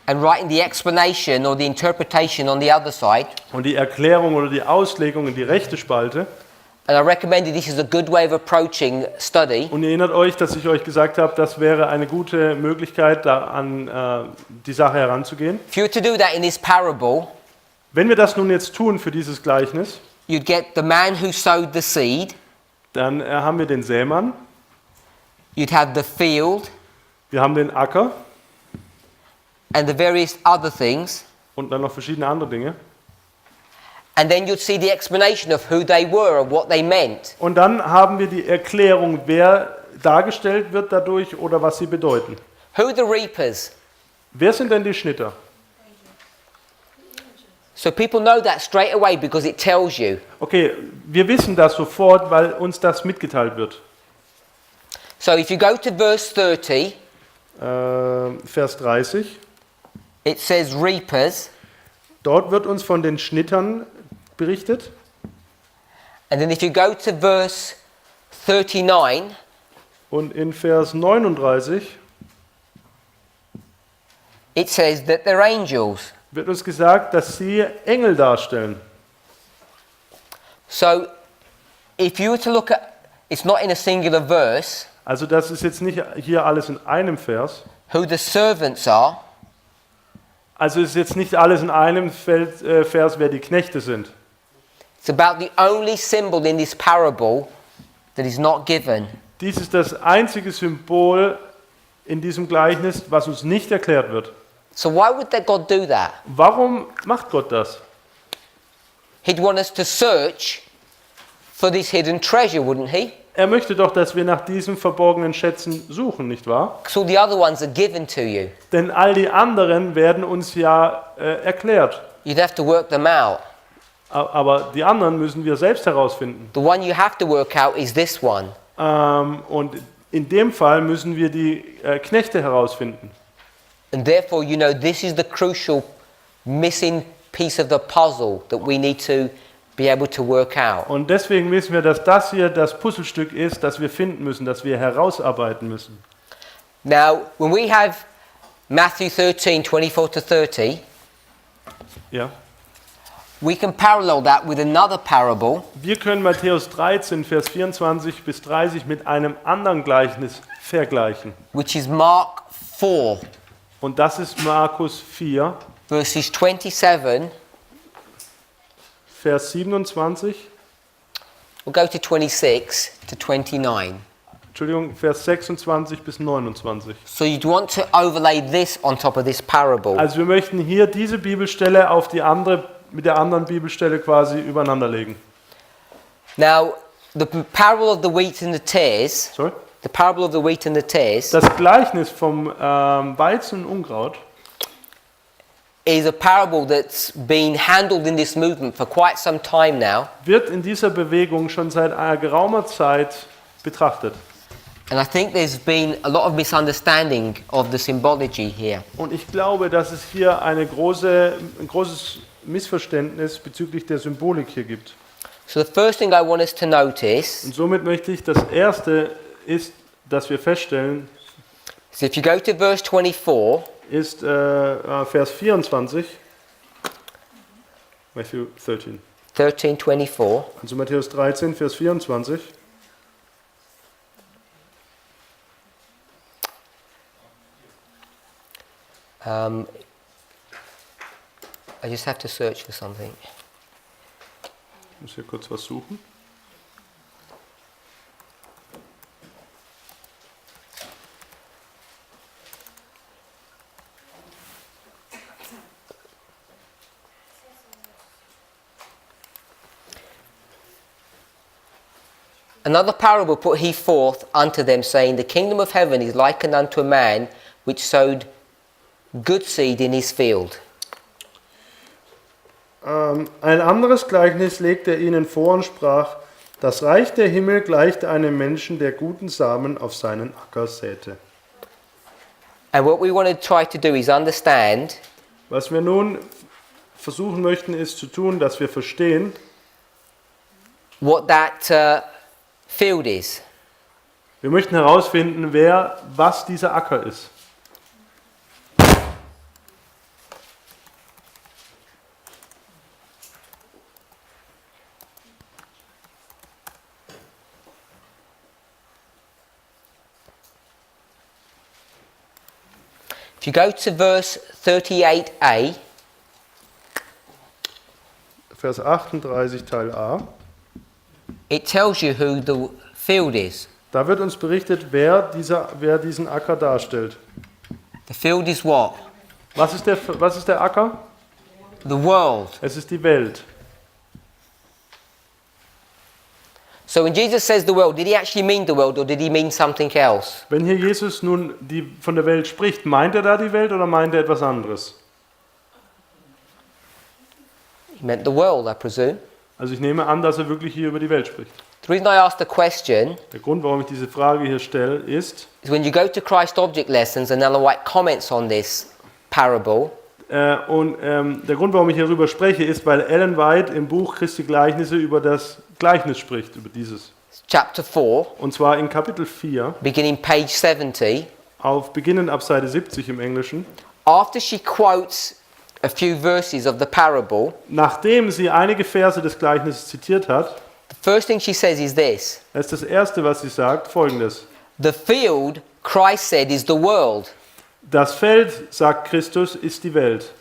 and writing the explanation or the interpretation on the other side. und die Erklärung oder die Auslegung in die rechte Spalte. And I recommended this is a good way of approaching study. Und ihr erinnert euch, dass ich euch gesagt habe, das wäre eine gute Möglichkeit, da an die Sache heranzugehen. If you were to do that in this parable, Wenn wir das nun jetzt tun für dieses Gleichnis, you'd get the man who sowed the seed, dann haben wir den Sämann, you'd have the field, wir haben den Acker and the various other things. und dann noch verschiedene andere Dinge. And then you'd see the explanation of who they were and what they meant. Und dann haben wir die Erklärung, wer dargestellt wird dadurch oder was sie bedeuten. Who are the reapers? Wer sind denn die Schnitter? So people know that straight away because it tells you. Okay, wir wissen das sofort, weil uns das mitgeteilt wird. So if you go to verse 30, Vers 30. it says reapers. Dort wird uns von den Schnittern berichtet. And then if you go to verse 39, Und in Vers 39 it says that they're angels. wird uns gesagt, dass sie Engel darstellen. So if you were to look at, it's not in a singular verse, Also das ist jetzt nicht hier alles in einem Vers. who the servants are, Also ist jetzt nicht alles in einem Vers, wer die Knechte sind. it's about the only symbol in this parable that is not given. Dies ist das einzige Symbol in diesem Gleichnis, was uns nicht erklärt wird. So why would that God do that? Warum macht Gott das? He'd want us to search for this hidden treasure, wouldn't he? Er möchte doch, dass wir nach diesen verborgenen Schätzen suchen, nicht wahr? Because all the other ones are given to you. Denn all die anderen werden uns ja erklärt. You'd have to work them out. Aber die anderen müssen wir selbst herausfinden. The one you have to work out is this one. Und in dem Fall müssen wir die Knechte herausfinden. And therefore, you know, this is the crucial missing piece of the puzzle that we need to be able to work out. Und deswegen wissen wir, dass das hier das Puzzlestück ist, das wir finden müssen, das wir herausarbeiten müssen. Now, when we have Matthew 13, 24 to 30, Ja. we can parallel that with another parable, Wir können Matthäus 13, Vers 24 bis 30 mit einem anderen Gleichnis vergleichen. which is Mark 4, Und das ist Markus 4, verses 27. Vers 27, We'll go to 26 to 29. Entschuldigung, Vers 26 bis 29. So you'd want to overlay this on top of this parable. Also wir möchten hier diese Bibelstelle auf die andere, mit der anderen Bibelstelle quasi übereinander legen. Now, the parable of the wheat and the tares, Sorry? the parable of the wheat and the tares, Das Gleichnis vom Weizen und Unkraut is a parable that's been handled in this movement for quite some time now. wird in dieser Bewegung schon seit einer geraumer Zeit betrachtet. And I think there's been a lot of misunderstanding of the symbology here. Und ich glaube, dass es hier ein großes Missverständnis bezüglich der Symbolik hier gibt. So the first thing I want us to notice Und somit möchte ich, das erste ist, dass wir feststellen, is if you go to verse 24, ist Vers 24, Matthew 13. 13:24, Also Matthäus 13, Vers 24. I just have to search for something. Ich muss hier kurz was suchen. Another parable put he forth unto them, saying, The kingdom of heaven is likened unto a man which sowed good seed in his field. Ein anderes Gleichnis legte er ihnen vor und sprach, das Reich der Himmel gleicht einem Menschen, der guten Samen auf seinen Acker säte. And what we want to try to do is understand Was wir nun versuchen möchten, ist zu tun, dass wir verstehen, what that field is. wir möchten herausfinden, was dieser Acker ist. If you go to verse 38a, Vers 38 Teil A, it tells you who the field is. da wird uns berichtet, wer diesen Acker darstellt. The field is what? Was ist der Acker? The world. Es ist die Welt. So when Jesus says the world, did he actually mean the world or did he mean something else? Wenn hier Jesus nun von der Welt spricht, meint er da die Welt oder meint er etwas anderes? He meant the world, I presume. Also ich nehme an, dass er wirklich hier über die Welt spricht. The reason I asked the question Der Grund, warum ich diese Frage hier stelle, ist, is when you go to Christ object lessons and Ellen White comments on this parable, der Grund, warum ich hierüber spreche, ist, weil Ellen White im Buch Christi Gleichnisse über das Gleichnis spricht, über dieses. chapter 4, Und zwar in Kapitel 4, beginning page 70, beginnend ab Seite 70 im Englischen. after she quotes a few verses of the parable, Nachdem sie einige Verse des Gleichnisses zitiert hat, the first thing she says is this: ist das Erste, was sie sagt, folgendes. the field, Christ said, is the world. Das Feld, sagt Christus, ist die Welt.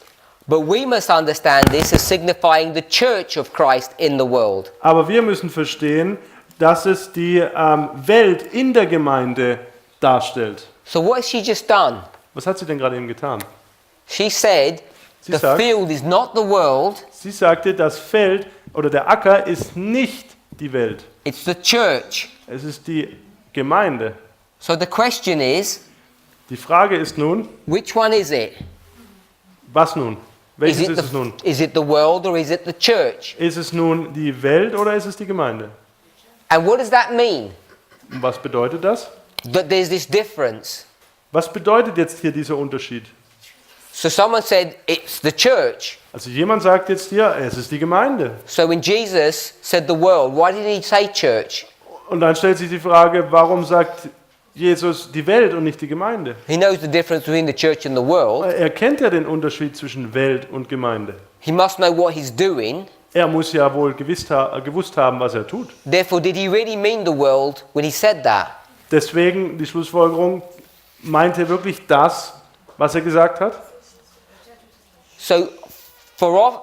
But we must understand this as signifying the church of Christ in the world. Aber wir müssen verstehen, dass es die Welt in der Gemeinde darstellt. So what has she just done? Was hat sie denn gerade eben getan? She said, Sie the sagt- field is not the world, Sie sagte, das Feld oder der Acker ist nicht die Welt. it's the church. Es ist die Gemeinde. So the question is, Die Frage ist nun, which one is it? was nun? Welches ist es the, nun? is it the world or is it the church? Ist es nun die Welt oder ist es die Gemeinde? And what does that mean? Und was bedeutet das? That there's this difference. Was bedeutet jetzt hier dieser Unterschied? So someone said it's the church. Also jemand sagt jetzt hier, es ist die Gemeinde. So when Jesus said the world, why did he say church? Und dann stellt sich die Frage, warum sagt Jesus die Welt und nicht die Gemeinde? He knows the difference between the church and the world. Er kennt ja den Unterschied zwischen Welt und Gemeinde. He must know what he's doing. Er muss ja wohl gewusst haben, was er tut. Therefore, did he really mean the world when he said that? Deswegen die Schlussfolgerung, meint er wirklich das, was er gesagt hat? So, far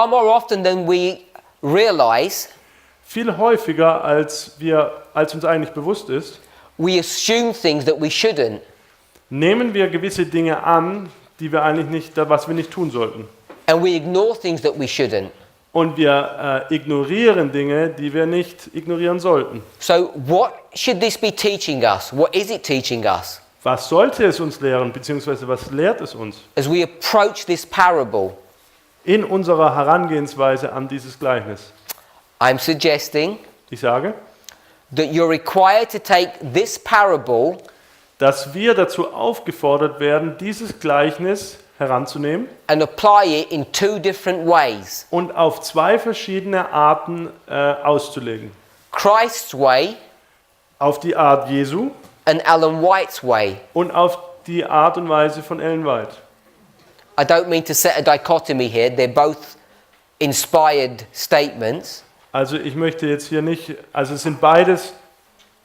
more often than we realize, Viel häufiger, als uns eigentlich bewusst ist, we assume things that we shouldn't. nehmen wir gewisse Dinge an, was wir nicht tun sollten. And we ignore things that we shouldn't. Und wir ignorieren Dinge, die wir nicht ignorieren sollten. So, what should this be teaching us? What is it teaching us? Was sollte es uns lehren, beziehungsweise was lehrt es uns As we approach this parable, in unserer Herangehensweise an dieses Gleichnis? I'm suggesting Ich sage, that you're required to take this parable dass wir dazu aufgefordert werden, dieses Gleichnis heranzunehmen and apply it in two different ways. und auf zwei verschiedene Arten auszulegen. Christ's way Auf die Art Jesu and Ellen White's way. und auf die Art und Weise von Ellen White. I don't mean to set a dichotomy here. They're both inspired statements. Also ich möchte jetzt hier nicht, also es sind beides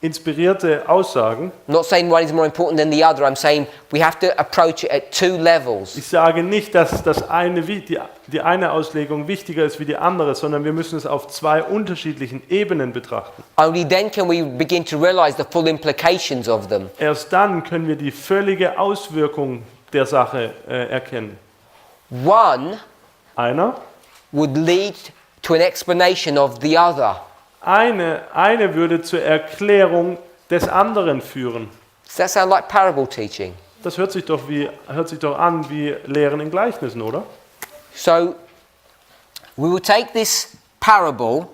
inspirierte Aussagen. I'm not saying one is more important than the other. I'm saying we have to approach it at two levels. Ich sage nicht, dass die eine Auslegung wichtiger ist wie die andere, sondern wir müssen es auf zwei unterschiedlichen Ebenen betrachten. Only then can we begin to realize the full implications of them. Erst dann können wir die völlige Auswirkung der Sache erkennen. One Einer, would lead to an explanation of the other. eine würde zur Erklärung des anderen führen. Does that sound like parable teaching? Das hört sich doch an wie Lehren in Gleichnissen, oder? So we will take this parable,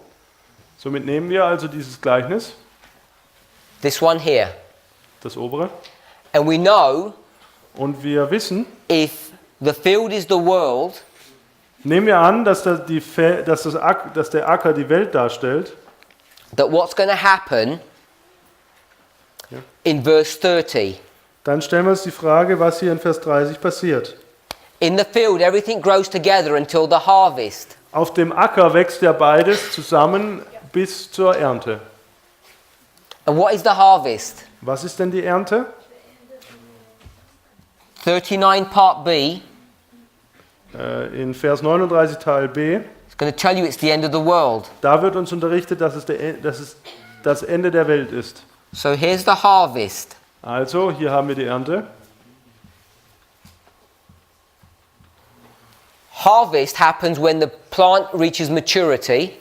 Somit nehmen wir also dieses Gleichnis, this one here, das obere, and we know und wir wissen, if the field is the world, nehmen wir an, dass der Acker die Welt darstellt, that what's going to happen Ja. in verse 30. dann stellen wir uns die Frage, was hier in Vers 30 passiert. In the field, everything grows together until the harvest. Auf dem Acker wächst ja beides zusammen bis zur Ernte. And what is the harvest? Was ist denn die Ernte? 39 Part B, in Vers 39 Teil B, it's going to tell you it's the end of the world. da wird uns unterrichtet, dass es das Ende der Welt ist. So here's the harvest. Also, hier haben wir die Ernte. Harvest happens when the plant reaches maturity.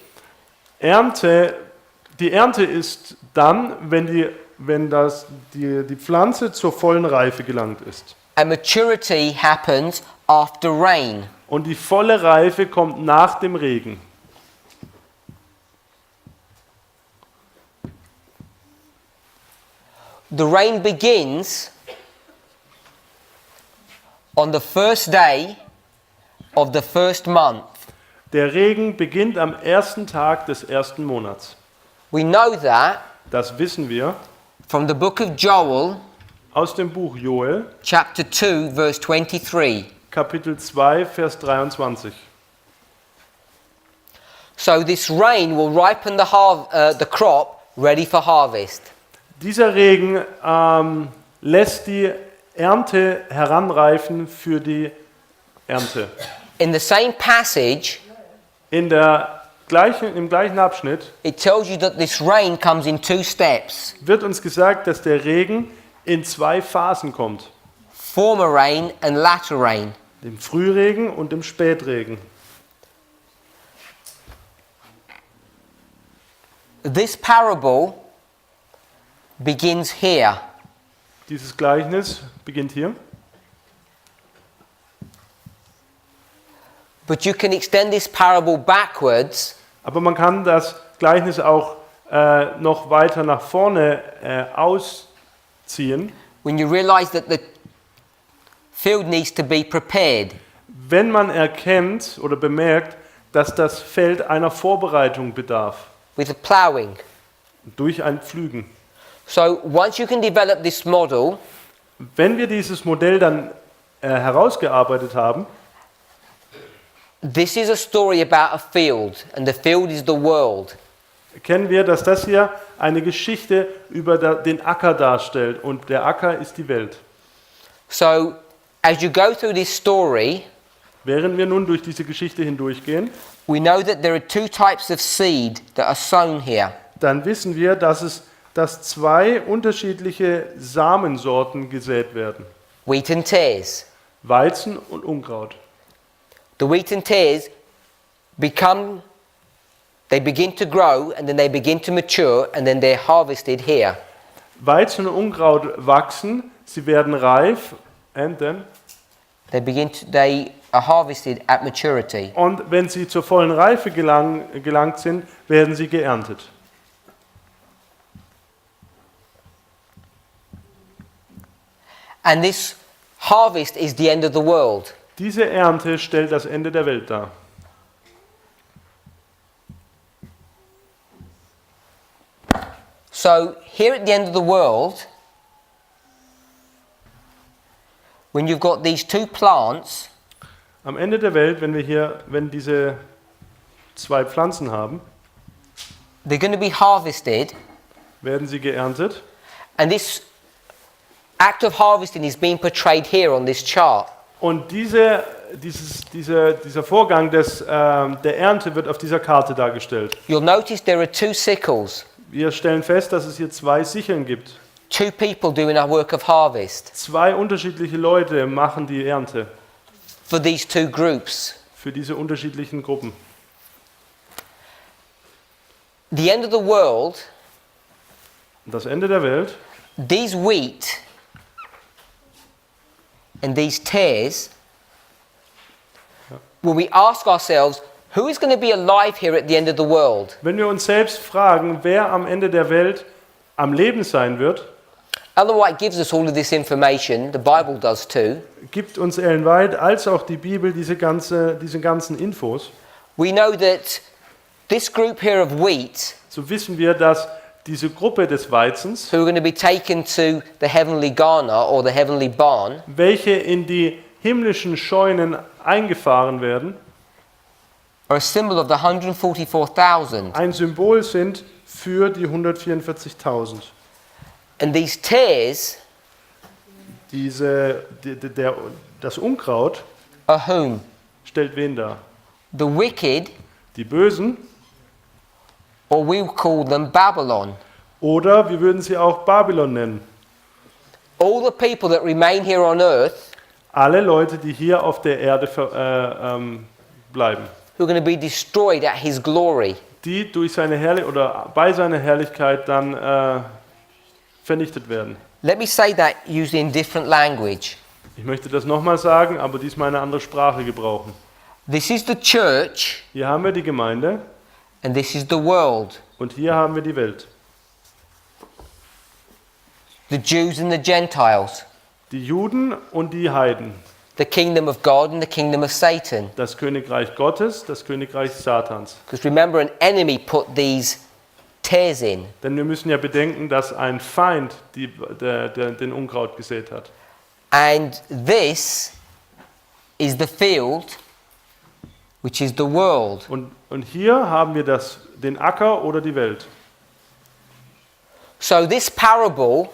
Die Ernte ist dann, wenn die Pflanze zur vollen Reife gelangt ist. And maturity happens after rain. Und die volle Reife kommt nach dem Regen. The rain begins on the first day of the first month. Der Regen beginnt am ersten Tag des ersten Monats. We know that Das wissen wir from the book of Joel, aus dem Buch Joel, chapter 2, verse 23. Kapitel 2, Vers 23. So this rain will ripen the crop ready for harvest. Dieser Regen lässt die Ernte heranreifen für die Ernte. In the same passage, Im gleichen Abschnitt it tells you that this rain comes in 2 steps. wird uns gesagt, dass der Regen in 2 Phasen kommt. Former rain and latter rain. Dem Frühregen und dem Spätregen. This parable begins here. Dieses Gleichnis beginnt hier. But you can extend this parable backwards Aber man kann das Gleichnis auch noch weiter nach vorne ausziehen, when you realize that the field needs to be prepared. wenn man erkennt oder bemerkt, dass das Feld einer Vorbereitung bedarf, With the ploughing. durch ein Pflügen. So once you can develop this model, Wenn wir dieses Modell dann herausgearbeitet haben, this is a story about a field, and the field is the world. erkennen wir, dass das hier eine Geschichte über den Acker darstellt und der Acker ist die Welt. So as you go through this story, Während wir nun durch diese Geschichte hindurchgehen, we know that there are 2 types of seed that are sown here. dann wissen wir, dass 2 unterschiedliche Samensorten gesät werden. Wheat and tares. Weizen und Unkraut. The wheat and tares they begin to grow, and then they begin to mature, and then they're harvested here. Weizen und Unkraut wachsen, sie werden reif, and then, They are harvested at maturity. und wenn sie zur vollen Reife gelangt sind, werden sie geerntet. And this harvest is the end of the world. Diese Ernte stellt das Ende der Welt dar. So here at the end of the world, when you've got these 2 plants, Am Ende der Welt, wenn diese 2 Pflanzen haben, they're going to be harvested, werden sie geerntet. and this act of harvesting is being portrayed here on this chart. Und dieser Vorgang der Ernte wird auf dieser Karte dargestellt. You'll notice there are 2 sickles, Wir stellen fest, dass es hier 2 Sicheln gibt. 2 people doing a work of harvest 2 unterschiedliche Leute machen die Ernte for these 2 groups. für diese unterschiedlichen Gruppen. The end of the world, Und das Ende der Welt, these wheat and these tares, when we ask ourselves, who is going to be alive here at the end of the world? wenn wir uns selbst fragen, wer am Ende der Welt am Leben sein wird, Ellen White gives us all of this information, the Bible does too. gibt uns Ellen White als auch die Bibel diese ganzen Infos. We know that this group here of wheat, So wissen wir, dass diese Gruppe des Weizens, who are going to be taken to the heavenly garner or the heavenly barn, welche in die himmlischen Scheunen eingefahren werden, are a symbol of the 144,000. ein Symbol sind für die 144.000. And these tares das Unkraut whom? stellt wen dar? The wicked, Die Bösen, or we call them Babylon. oder wir würden sie auch Babylon nennen. All the people that remain here on earth Alle Leute, die hier auf der Erde bleiben, who are going to be destroyed at his glory. die durch seine oder bei seiner Herrlichkeit dann vernichtet werden. Let me say that using different language. Ich möchte das nochmal sagen, aber diesmal eine andere Sprache gebrauchen. This is the church Hier haben wir die Gemeinde and this is the world. und hier haben wir die Welt. The Jews and the Gentiles. Die Juden und die Heiden. The kingdom of God and the kingdom of Satan. Das Königreich Gottes, das Königreich Satans. Because remember, an enemy put these tares in. Denn wir müssen ja bedenken, dass ein Feind den Unkraut gesät hat. And this is the field, which is the world. Und hier haben wir den Acker oder die Welt. So this parable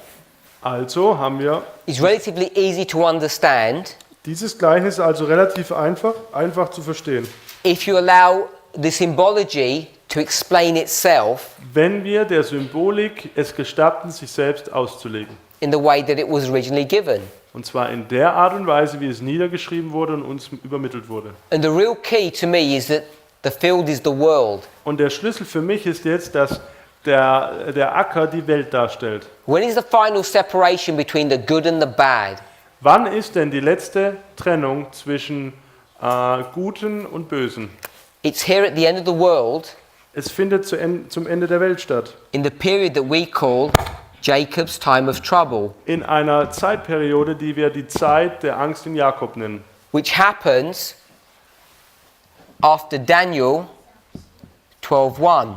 Also haben wir is relatively easy to understand dieses Gleichnis also relativ einfach zu verstehen. if you allow the symbology to explain itself Wenn wir der Symbolik es gestatten, sich selbst auszulegen. in the way that it was originally given. Und zwar in der Art und Weise, wie es niedergeschrieben wurde und uns übermittelt wurde. And the real key to me is that the field is the world. Und der Schlüssel für mich ist jetzt, dass der Acker die Welt darstellt. When is the final separation between the good and the bad? Wann ist denn die letzte Trennung zwischen Guten und Bösen? It's here at the end of the world, Es findet zum Ende der Welt statt. in the period that we call Jacob's time of trouble, In einer Zeitperiode, die wir die Zeit der Angst in Jakob nennen. which happens after Daniel 12:1,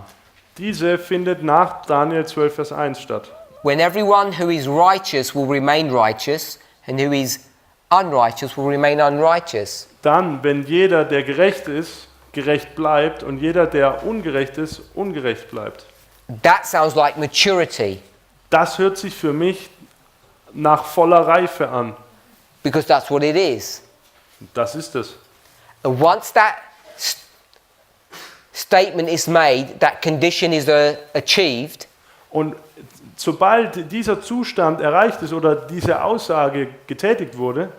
Diese findet nach Daniel 12, Vers 1 statt. when everyone who is righteous will remain righteous and who is unrighteous will remain unrighteous. Dann, wenn jeder, der gerecht ist, gerecht bleibt und jeder, der ungerecht ist, ungerecht bleibt. That sounds like maturity, Das hört sich für mich nach voller Reife an. because that's what it is. Das ist es. And once that statement is made, that condition is achieved, Und sobald dieser Zustand erreicht ist oder diese Aussage getätigt wurde,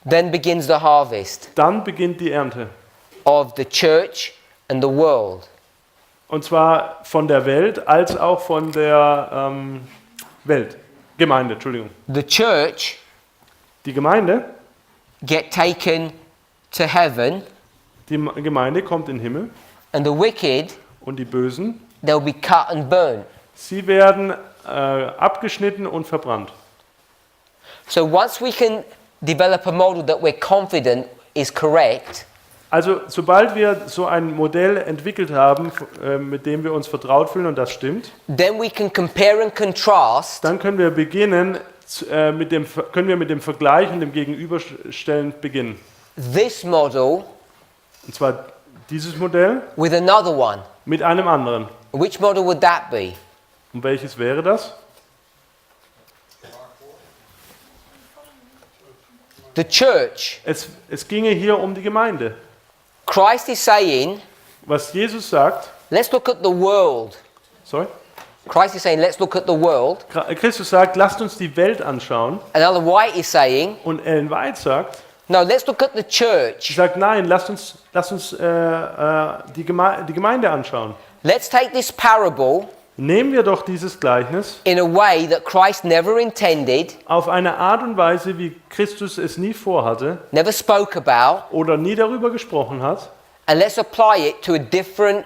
then begins the harvest dann beginnt die Ernte. of the church and the world. Und zwar von der Welt als auch von der Gemeinde, Entschuldigung. The church Die Gemeinde, get taken to heaven, die Gemeinde kommt in den Himmel and the wicked, und die Bösen, they'll be cut and burnt. sie werden abgeschnitten und verbrannt. So once we can develop a model that we're confident is correct, Also sobald wir so ein Modell entwickelt haben, mit dem wir uns vertraut fühlen und das stimmt, then we can compare and contrast dann können wir beginnen mit dem Vergleich und dem Gegenüberstellen beginnen. this model Und zwar dieses Modell with another one. mit einem anderen. Which model would that be? Und welches wäre das? The church. Es ginge hier um die Gemeinde. Christ is saying, Was Jesus sagt, let's look at the world. sorry, Christ is saying, let's look at the world. Christus sagt, lasst uns die Welt anschauen. And Ellen White is saying, Und Ellen White sagt, no, let's look at the sie church. sagt, nein, lasst uns die Gemeinde anschauen. Let's take this parable Nehmen wir doch dieses Gleichnis in a way that Christ never intended, auf eine Art und Weise, wie Christus es nie vorhatte never spoke about, oder nie darüber gesprochen hat, and let's apply it to a different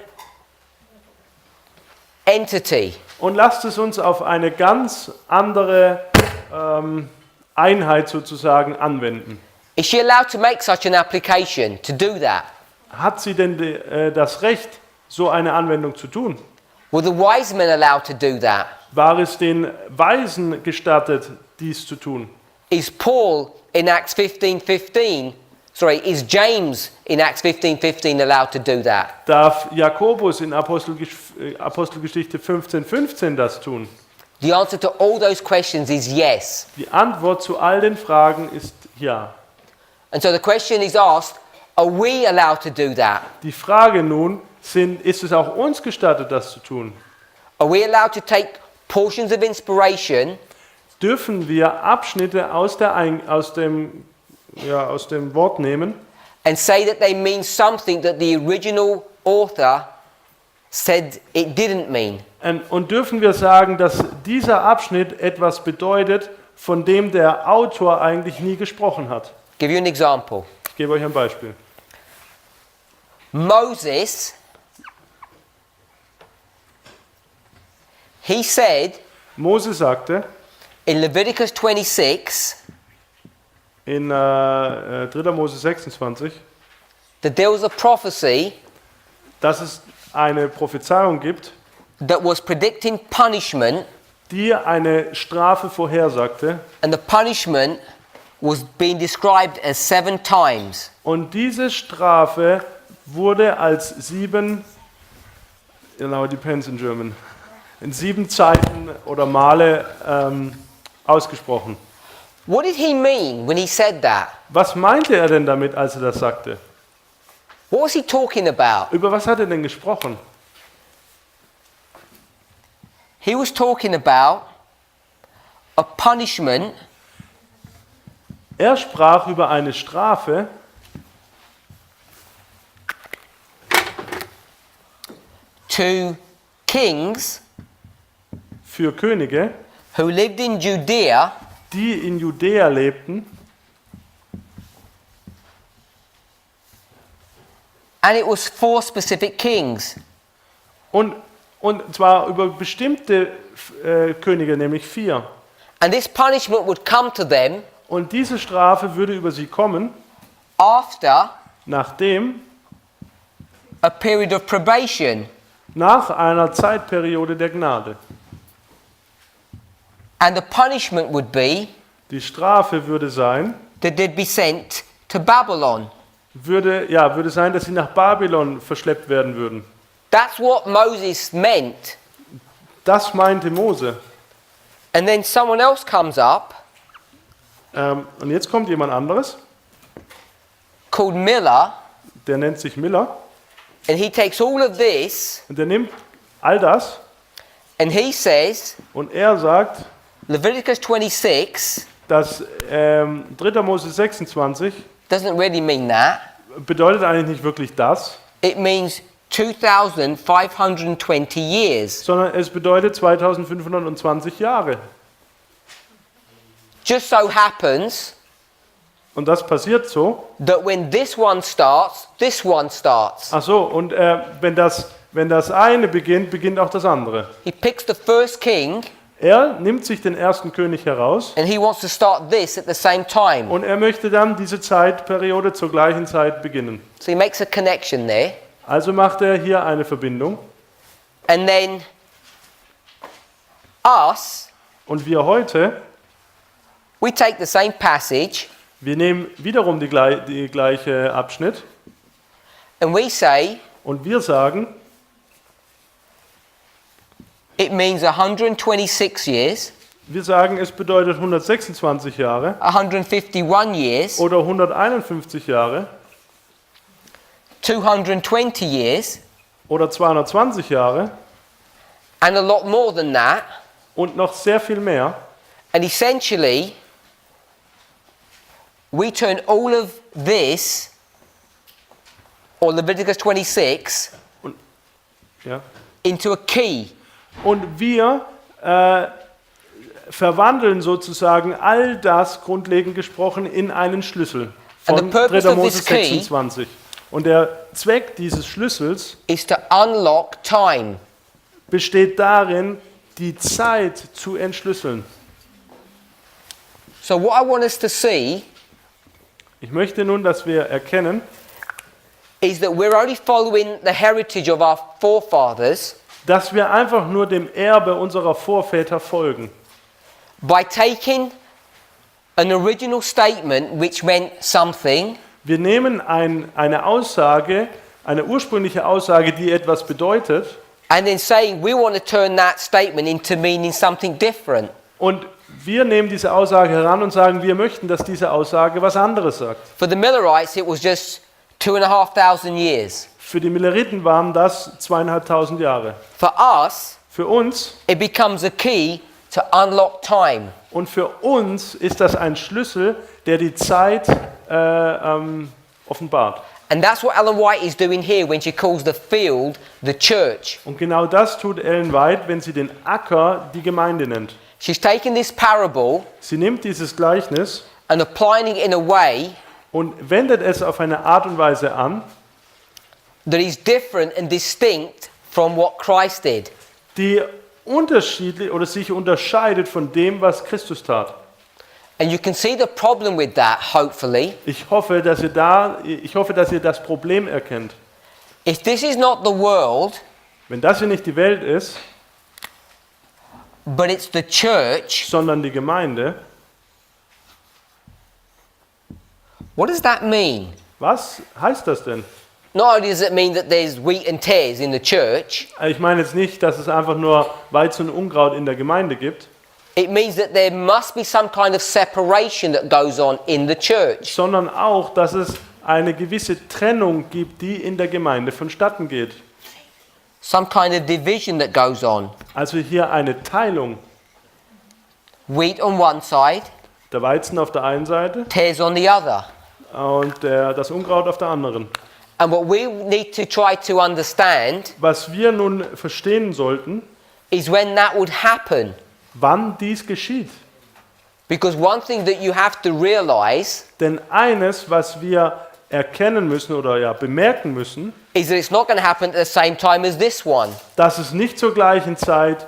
entity. und lasst es uns auf eine ganz andere Einheit sozusagen anwenden. Is she allowed to make such an application, to do that? Hat sie denn das Recht, so eine Anwendung zu tun? Were the wise men allowed to do that? War es den Weisen gestattet, dies zu tun? Is Paul in Acts 15:15, is James in Acts 15:15 allowed to do that? Darf Jakobus in Apostelgeschichte 15,15 das tun? The answer to all those questions is yes. Die Antwort zu all den Fragen ist ja. And so the question is asked, are we allowed to do that? Die Frage nun ist es auch uns gestattet, das zu tun? Are we allowed to take portions of inspiration Dürfen wir Abschnitte aus dem Wort nehmen and say that they mean something that the original author said it didn't mean? und dürfen wir sagen, dass dieser Abschnitt etwas bedeutet, von dem der Autor eigentlich nie gesprochen hat? Give you an example. Ich gebe euch ein Beispiel. Moses, he said Mose sagte in Leviticus 26 in 3. Mose 26, that there was a prophecy dass es eine Prophezeiung gibt, that was predicting punishment, die eine Strafe vorhersagte. and the punishment was being described as 7 times. Und diese Strafe wurde als 7, it depends in German, in 7 Zeiten oder Male ausgesprochen. What did he mean when he said that? Was meinte er denn damit, als er das sagte? What was he talking about? Über was hat er denn gesprochen? He was talking about a punishment Er sprach über eine Strafe to kings für Könige, who lived in Judea die in Judäa lebten, and it was 4 specific kings. und zwar über bestimmte Könige, nämlich 4. And this punishment would come to them Und diese Strafe würde über sie kommen, after nachdem, a period of probation. nach einer Zeitperiode der Gnade. And the punishment would be Die Strafe würde sein, that they'd be sent to Babylon. würde sein, dass sie nach Babylon verschleppt werden würden. That's what Moses meant. Das meinte Mose. And then someone else comes up Und jetzt kommt jemand anderes, called Miller, der nennt sich Miller, and he takes all of this und der nimmt all das and he says, und er sagt, Leviticus 26 dass 3. Mose 26 doesn't really mean that. bedeutet eigentlich nicht wirklich das, It means 2,520 years. sondern es bedeutet 2520 Jahre. Just so happens Und das passiert so. that when this one starts, this one starts. Ach so, und wenn das eine beginnt, beginnt auch das andere. He picks the first king Er nimmt sich den ersten König heraus and he wants to start this at the same time. und er möchte dann diese Zeitperiode zur gleichen Zeit beginnen. So he makes a connection there. Also macht er hier eine Verbindung. And then us, Und wir heute, we take the same passage wir nehmen wiederum die gleiche Abschnitt and we say und wir sagen, it means 126 years, wir sagen, es bedeutet 126 Jahre 151 years, oder 151 Jahre 220 years, oder 220 Jahre and a lot more than that. und noch sehr viel mehr. And essentially, we turn all of this, or Leviticus 26, Ja. into a key. Und wir verwandeln sozusagen all das, grundlegend gesprochen, in einen Schlüssel And the von purpose 3. of Mose this key 26. Und der Zweck dieses Schlüssels is to unlock time. besteht darin, die Zeit zu entschlüsseln. So what I want us to see Ich möchte nun, dass wir erkennen, is that we're only following the heritage of our forefathers dass wir einfach nur dem Erbe unserer Vorväter folgen. by taking an original statement which meant something Wir nehmen eine Aussage, eine ursprüngliche Aussage, die etwas bedeutet, and then saying we want to turn that statement into meaning something different. Und wir nehmen diese Aussage heran und sagen, wir möchten, dass diese Aussage was anderes sagt. For the Millerites, it was just 2,500 years. Für die Milleriten waren das 2500 Jahre. For us, Für uns it becomes a key to unlock time. und für uns ist das ein Schlüssel, der die Zeit offenbart. And that's what Ellen White is doing here when she calls the field the church. Und genau das tut Ellen White, wenn sie den Acker die Gemeinde nennt. She's taken this parable Sie nimmt dieses Gleichnis and applying it in a way und wendet es auf eine Art und Weise an, that is different and distinct from what Christ did. die unterschiedlich oder sich unterscheidet von dem, was Christus tat. And you can see the problem with that, hopefully. Ich hoffe, dass ihr das Problem erkennt. If this is not the world, Wenn das hier nicht die Welt ist, but it's the church, sondern die Gemeinde, what does that mean? was heißt das denn? Not only does it mean that there's wheat and tares in the church, Ich meine jetzt nicht, dass es einfach nur Weizen und Unkraut in der Gemeinde gibt, it means that there must be some kind of separation that goes on in the church. sondern auch, dass es eine gewisse Trennung gibt, die in der Gemeinde vonstatten geht. Some kind of division that goes on. Also hier eine Teilung. Wheat on one side, Der Weizen auf der einen Seite tares on the other. und das Unkraut auf der anderen. And what we need to try to understand Was wir nun verstehen sollten, is when that would happen. wann dies geschieht. Because one thing that you have to realize Denn eines, was wir erkennen müssen oder ja bemerken müssen, is that it's not going to happen at the same time as this one. dass es nicht zur gleichen Zeit,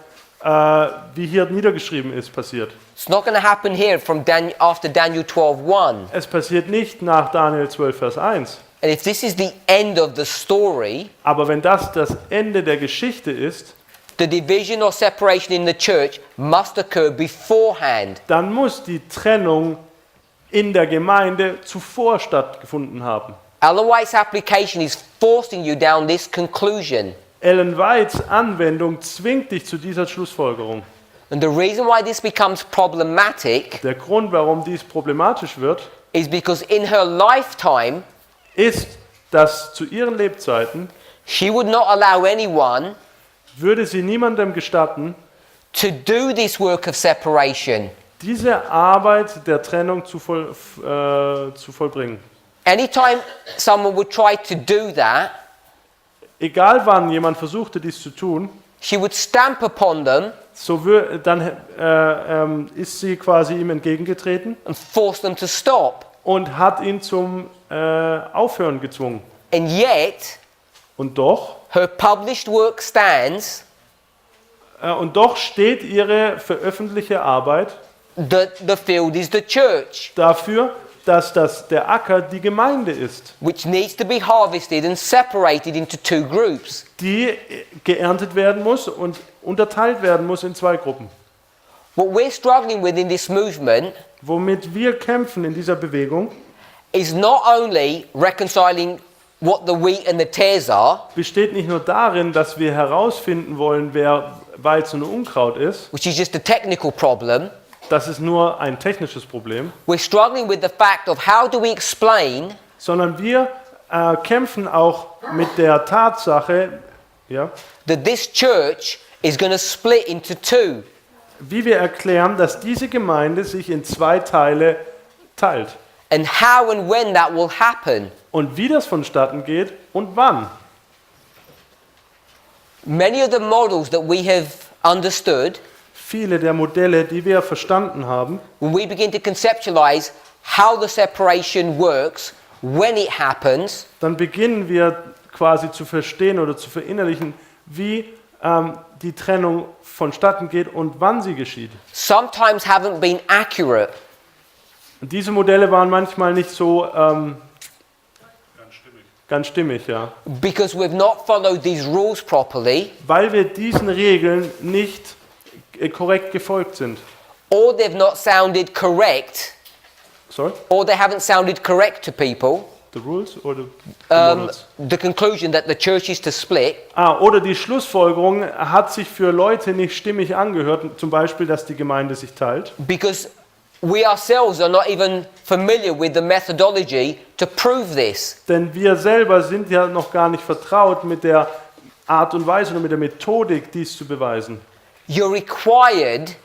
wie hier niedergeschrieben ist, passiert. It's not going to happen here from after Daniel 12:1. Es passiert nicht nach Daniel 12, Vers 1. And if this is the end of the story, Aber wenn das das Ende der Geschichte ist, the division or separation in the church must occur beforehand. dann muss die Trennung in der Gemeinde zuvor stattgefunden haben. Ellen White's application is forcing you down this conclusion. Ellen Whites Anwendung zwingt dich zu dieser Schlussfolgerung. And the reason why this becomes problematic Der Grund, warum dies problematisch wird, is because in her lifetime, ist, dass zu ihren Lebzeiten she would not allow anyone würde sie niemandem gestatten, to do this work of separation. diese Arbeit der Trennung zu vollbringen. Anytime someone would try to do that, Egal wann jemand versuchte, dies zu tun, she would stamp upon them dann ist sie quasi ihm entgegengetreten and force them to stop. und hat ihn zum Aufhören gezwungen. And yet, Und doch her published work stands steht ihre veröffentlichte Arbeit that the field is the church, dafür, dass der Acker die Gemeinde ist, which needs to be harvested and separated into two groups. die geerntet werden muss und unterteilt werden muss in zwei Gruppen. What we're struggling with in this movement Womit wir kämpfen in dieser Bewegung, is not only reconciling what the wheat and the tares are, besteht nicht nur darin, dass wir herausfinden wollen, wer Weizen und Unkraut ist. which is just a technical problem. Das ist nur ein technisches Problem. We're struggling with the fact of how do we explain Sondern wir kämpfen auch mit der Tatsache, ja, that this church is going to split into two. wie wir erklären, dass diese Gemeinde sich in zwei Teile teilt. And how and when that will happen. Und wie das vonstatten geht und wann. Many of the models that we have understood, Viele der Modelle, die wir verstanden haben, when we begin to conceptualize how the separation works, when it happens, dann beginnen wir quasi zu verstehen oder zu verinnerlichen, wie die Trennung vonstatten geht und wann sie geschieht. sometimes haven't been accurate. Und diese Modelle waren manchmal nicht so ganz stimmig, ja. Because we've not followed these rules properly, Weil wir diesen Regeln nicht korrekt gefolgt sind. or they've not sounded correct, Sorry? or they haven't sounded correct to people, The rules or the Um, models? the conclusion that the church is to split Oder die Schlussfolgerung hat sich für Leute nicht stimmig angehört, zum Beispiel, dass die Gemeinde sich teilt. because we ourselves are not even familiar with the methodology to prove this. Denn wir selber sind ja noch gar nicht vertraut mit der Art und Weise oder mit der Methodik, dies zu beweisen. You're required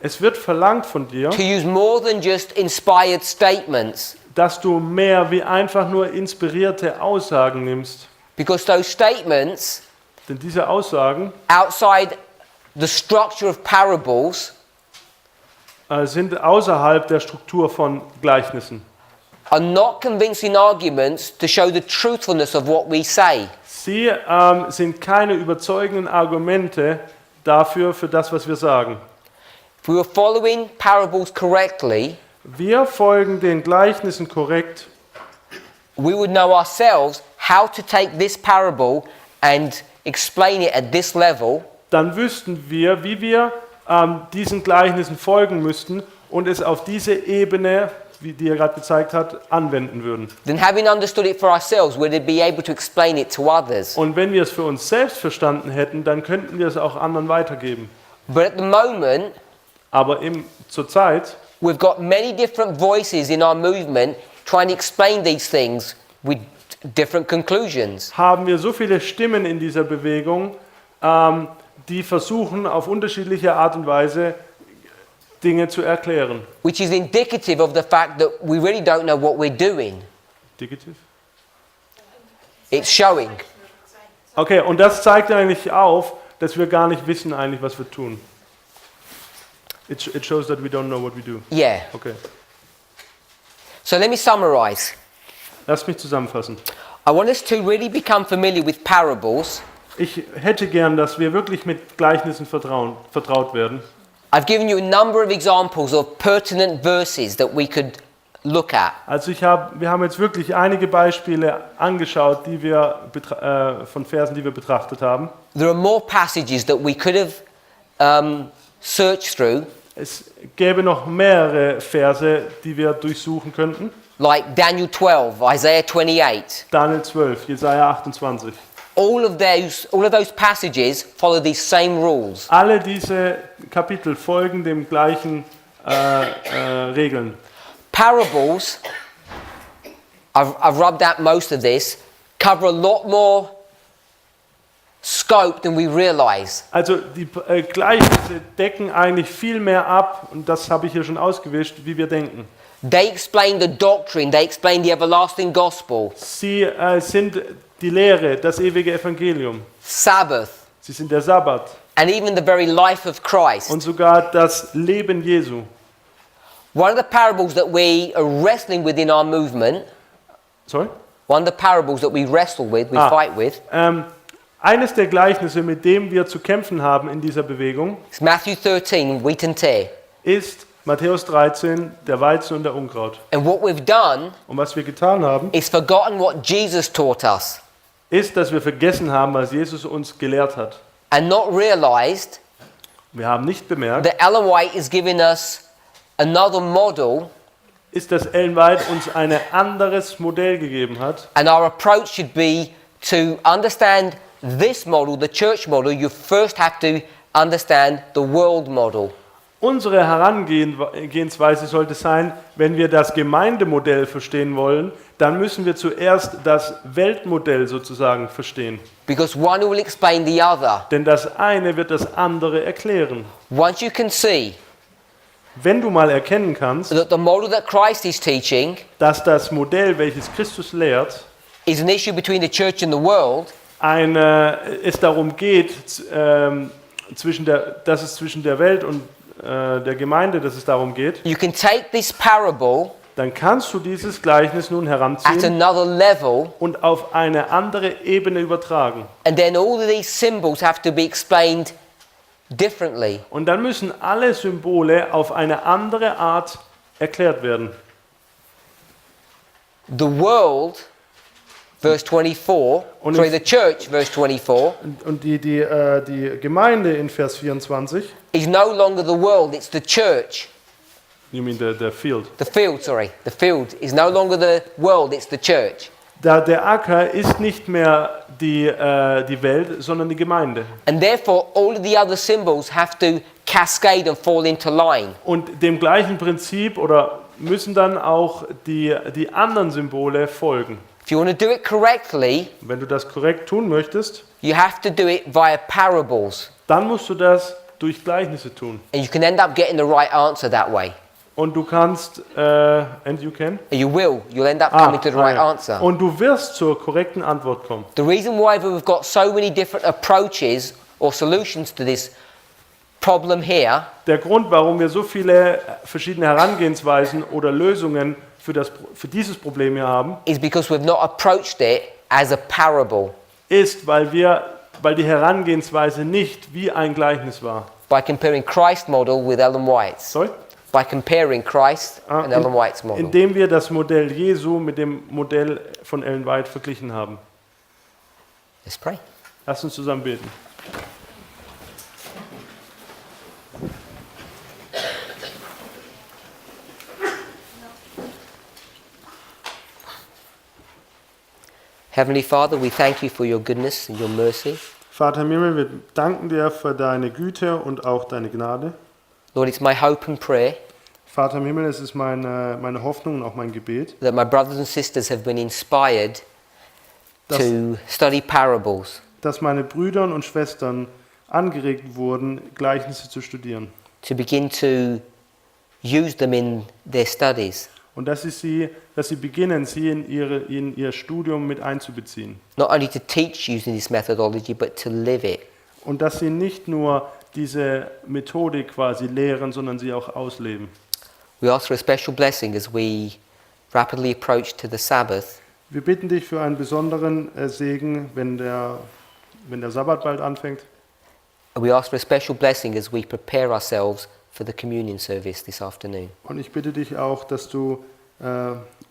Es wird verlangt von dir, to use more than just inspired statements, dass du mehr wie einfach nur inspirierte Aussagen nimmst. because those statements Denn diese Aussagen outside the structure of parables sind außerhalb der Struktur von Gleichnissen. are not convincing arguments to show the truthfulness of what we say. Sie sind keine überzeugenden Argumente dafür, für das, was wir sagen. If we were following parables correctly, Wir folgen den Gleichnissen korrekt. we would know ourselves how to take this parable and explain it at this level, Dann wüssten wir, wie wir diesen Gleichnissen folgen müssten und es auf diese Ebene, wie die er gerade gezeigt hat, anwenden würden. then having understood it for ourselves, we'd be able to explain it to others. Und wenn wir es für uns selbst verstanden hätten, dann könnten wir es auch anderen weitergeben. But at the moment, Aber zur Zeit we've got many different voices in our movement trying to explain these things with different conclusions. haben wir so viele Stimmen in dieser Bewegung, die versuchen, auf unterschiedliche Art und Weise Dinge zu erklären. Which is indicative of the fact that we really don't know what we're doing. Digitiv? It's showing. Okay, und das zeigt eigentlich auf, dass wir gar nicht wissen eigentlich, was wir tun. It shows that we don't know what we do. Yeah. Okay, So let me summarize. lass mich zusammenfassen. I want us to really become familiar with parables. Ich hätte gern, dass wir wirklich mit Gleichnissen vertraut werden. I've given you a number of examples of pertinent verses that we could look at. Also wir haben jetzt wirklich einige Beispiele angeschaut, die wir von Versen, die wir betrachtet haben. There are more passages that we could have searched through, Es gäbe noch mehrere Verse, die wir durchsuchen könnten. like Daniel 12, Isaiah 28. Daniel 12, Jesaja 28. All of those passages follow these same rules. Alle diese Kapitel folgen dem gleichen Regeln. Parables, I've rubbed out most of this, cover a lot more scope than we realize. Also die Gleichnisse decken eigentlich viel mehr ab, und das habe ich hier schon ausgewischt, wie wir denken. They explain the doctrine, they explain the everlasting gospel, Sie sind die Lehre, das ewige Evangelium. Sabbath, Sie sind der Sabbat and even the very life of Christ. und sogar das Leben Jesu. One of the parables that we are wrestling with in our movement, Sorry? one of the parables that we wrestle with, we fight with, Eines der Gleichnisse, mit dem wir zu kämpfen haben in dieser Bewegung, is Matthew 13, wheat and tare. ist Matthäus 13, der Weizen und der Unkraut. And what we've done Und was wir getan haben, is forgotten what Jesus taught us ist, dass wir vergessen haben, was Jesus uns gelehrt hat. and not realized Wir haben nicht bemerkt, that Ellen White is giving us another model, ist, dass Ellen White uns ein anderes Modell gegeben hat. and our approach should be to understand this model, the church model. You first have to understand the world model. Unsere Herangehensweise sollte sein, wenn wir das Gemeindemodell verstehen wollen, dann müssen wir zuerst das Weltmodell sozusagen verstehen. Because one will explain the other. Denn das eine wird das andere erklären. Once you can see Wenn du mal erkennen kannst, that the model that Christ is teaching dass das Modell, welches Christus lehrt, is an issue between the church and the world, es darum geht, dass es zwischen der Welt und der Gemeinde, dass es darum geht, you can take this parable dann kannst du dieses Gleichnis nun at heranziehen another level, und auf eine andere Ebene übertragen. and then all of these symbols have to be explained differently. Und dann müssen alle Symbole auf eine andere Art erklärt werden. The world, verse 24, Und sorry, the church, verse 24, Und die Gemeinde in Vers 24 is no longer the world, it's the church. You mean the field? The field, sorry. The field is no longer the world, it's the church. Der Acker ist nicht mehr die Welt, sondern die Gemeinde. And therefore, all of the other symbols have to cascade and fall into line. Und dem gleichen Prinzip oder müssen dann auch die anderen Symbole folgen. If you want to do it correctly, Wenn du das korrekt tun möchtest, you have to do it via parables. dann musst du das durch Gleichnisse tun. And you can end up getting the right answer that way. Und du kannst, and you can? You will. You'll end up coming to the right ja. answer. Und du wirst zur korrekten Antwort kommen. The reason why we've got so many different approaches or solutions to this problem here Der Grund, warum wir so viele verschiedene Herangehensweisen oder Lösungen für dieses Problem hier haben, is because we've not approached it as a parable ist, weil die Herangehensweise nicht wie ein Gleichnis war. by comparing Christ's model with Ellen White's. Sorry? By comparing Christ and Ellen White's model. Indem wir das Modell Jesu mit dem Modell von Ellen White verglichen haben. Let's pray. Lass uns zusammen beten. Heavenly Father, we thank you for your goodness and your mercy. Vater im Himmel, wir danken dir für deine Güte und auch deine Gnade. Lord, it's my hope and prayer Vater im Himmel, es ist meine Hoffnung und auch mein Gebet, that my brothers and sisters have been inspired to study parables, dass meine Brüder und Schwestern angeregt wurden, Gleichnisse zu studieren. to begin to use them in their studies, Und dass sie beginnen, sie in ihr Studium mit einzubeziehen. not only to teach using this methodology, but to live it. Und dass sie nicht nur diese Methodik quasi lehren, sondern sie auch ausleben. We ask for a special blessing as we rapidly approach to the Sabbath, Wir bitten dich für einen besonderen Segen, wenn der Sabbat bald anfängt. and we ask for a special blessing as we prepare ourselves for the communion service this afternoon. Und ich bitte dich auch, dass du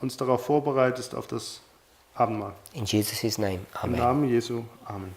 uns darauf vorbereitest, auf das Abendmahl. In Jesus' name, Im Amen. Namen Jesu. Amen.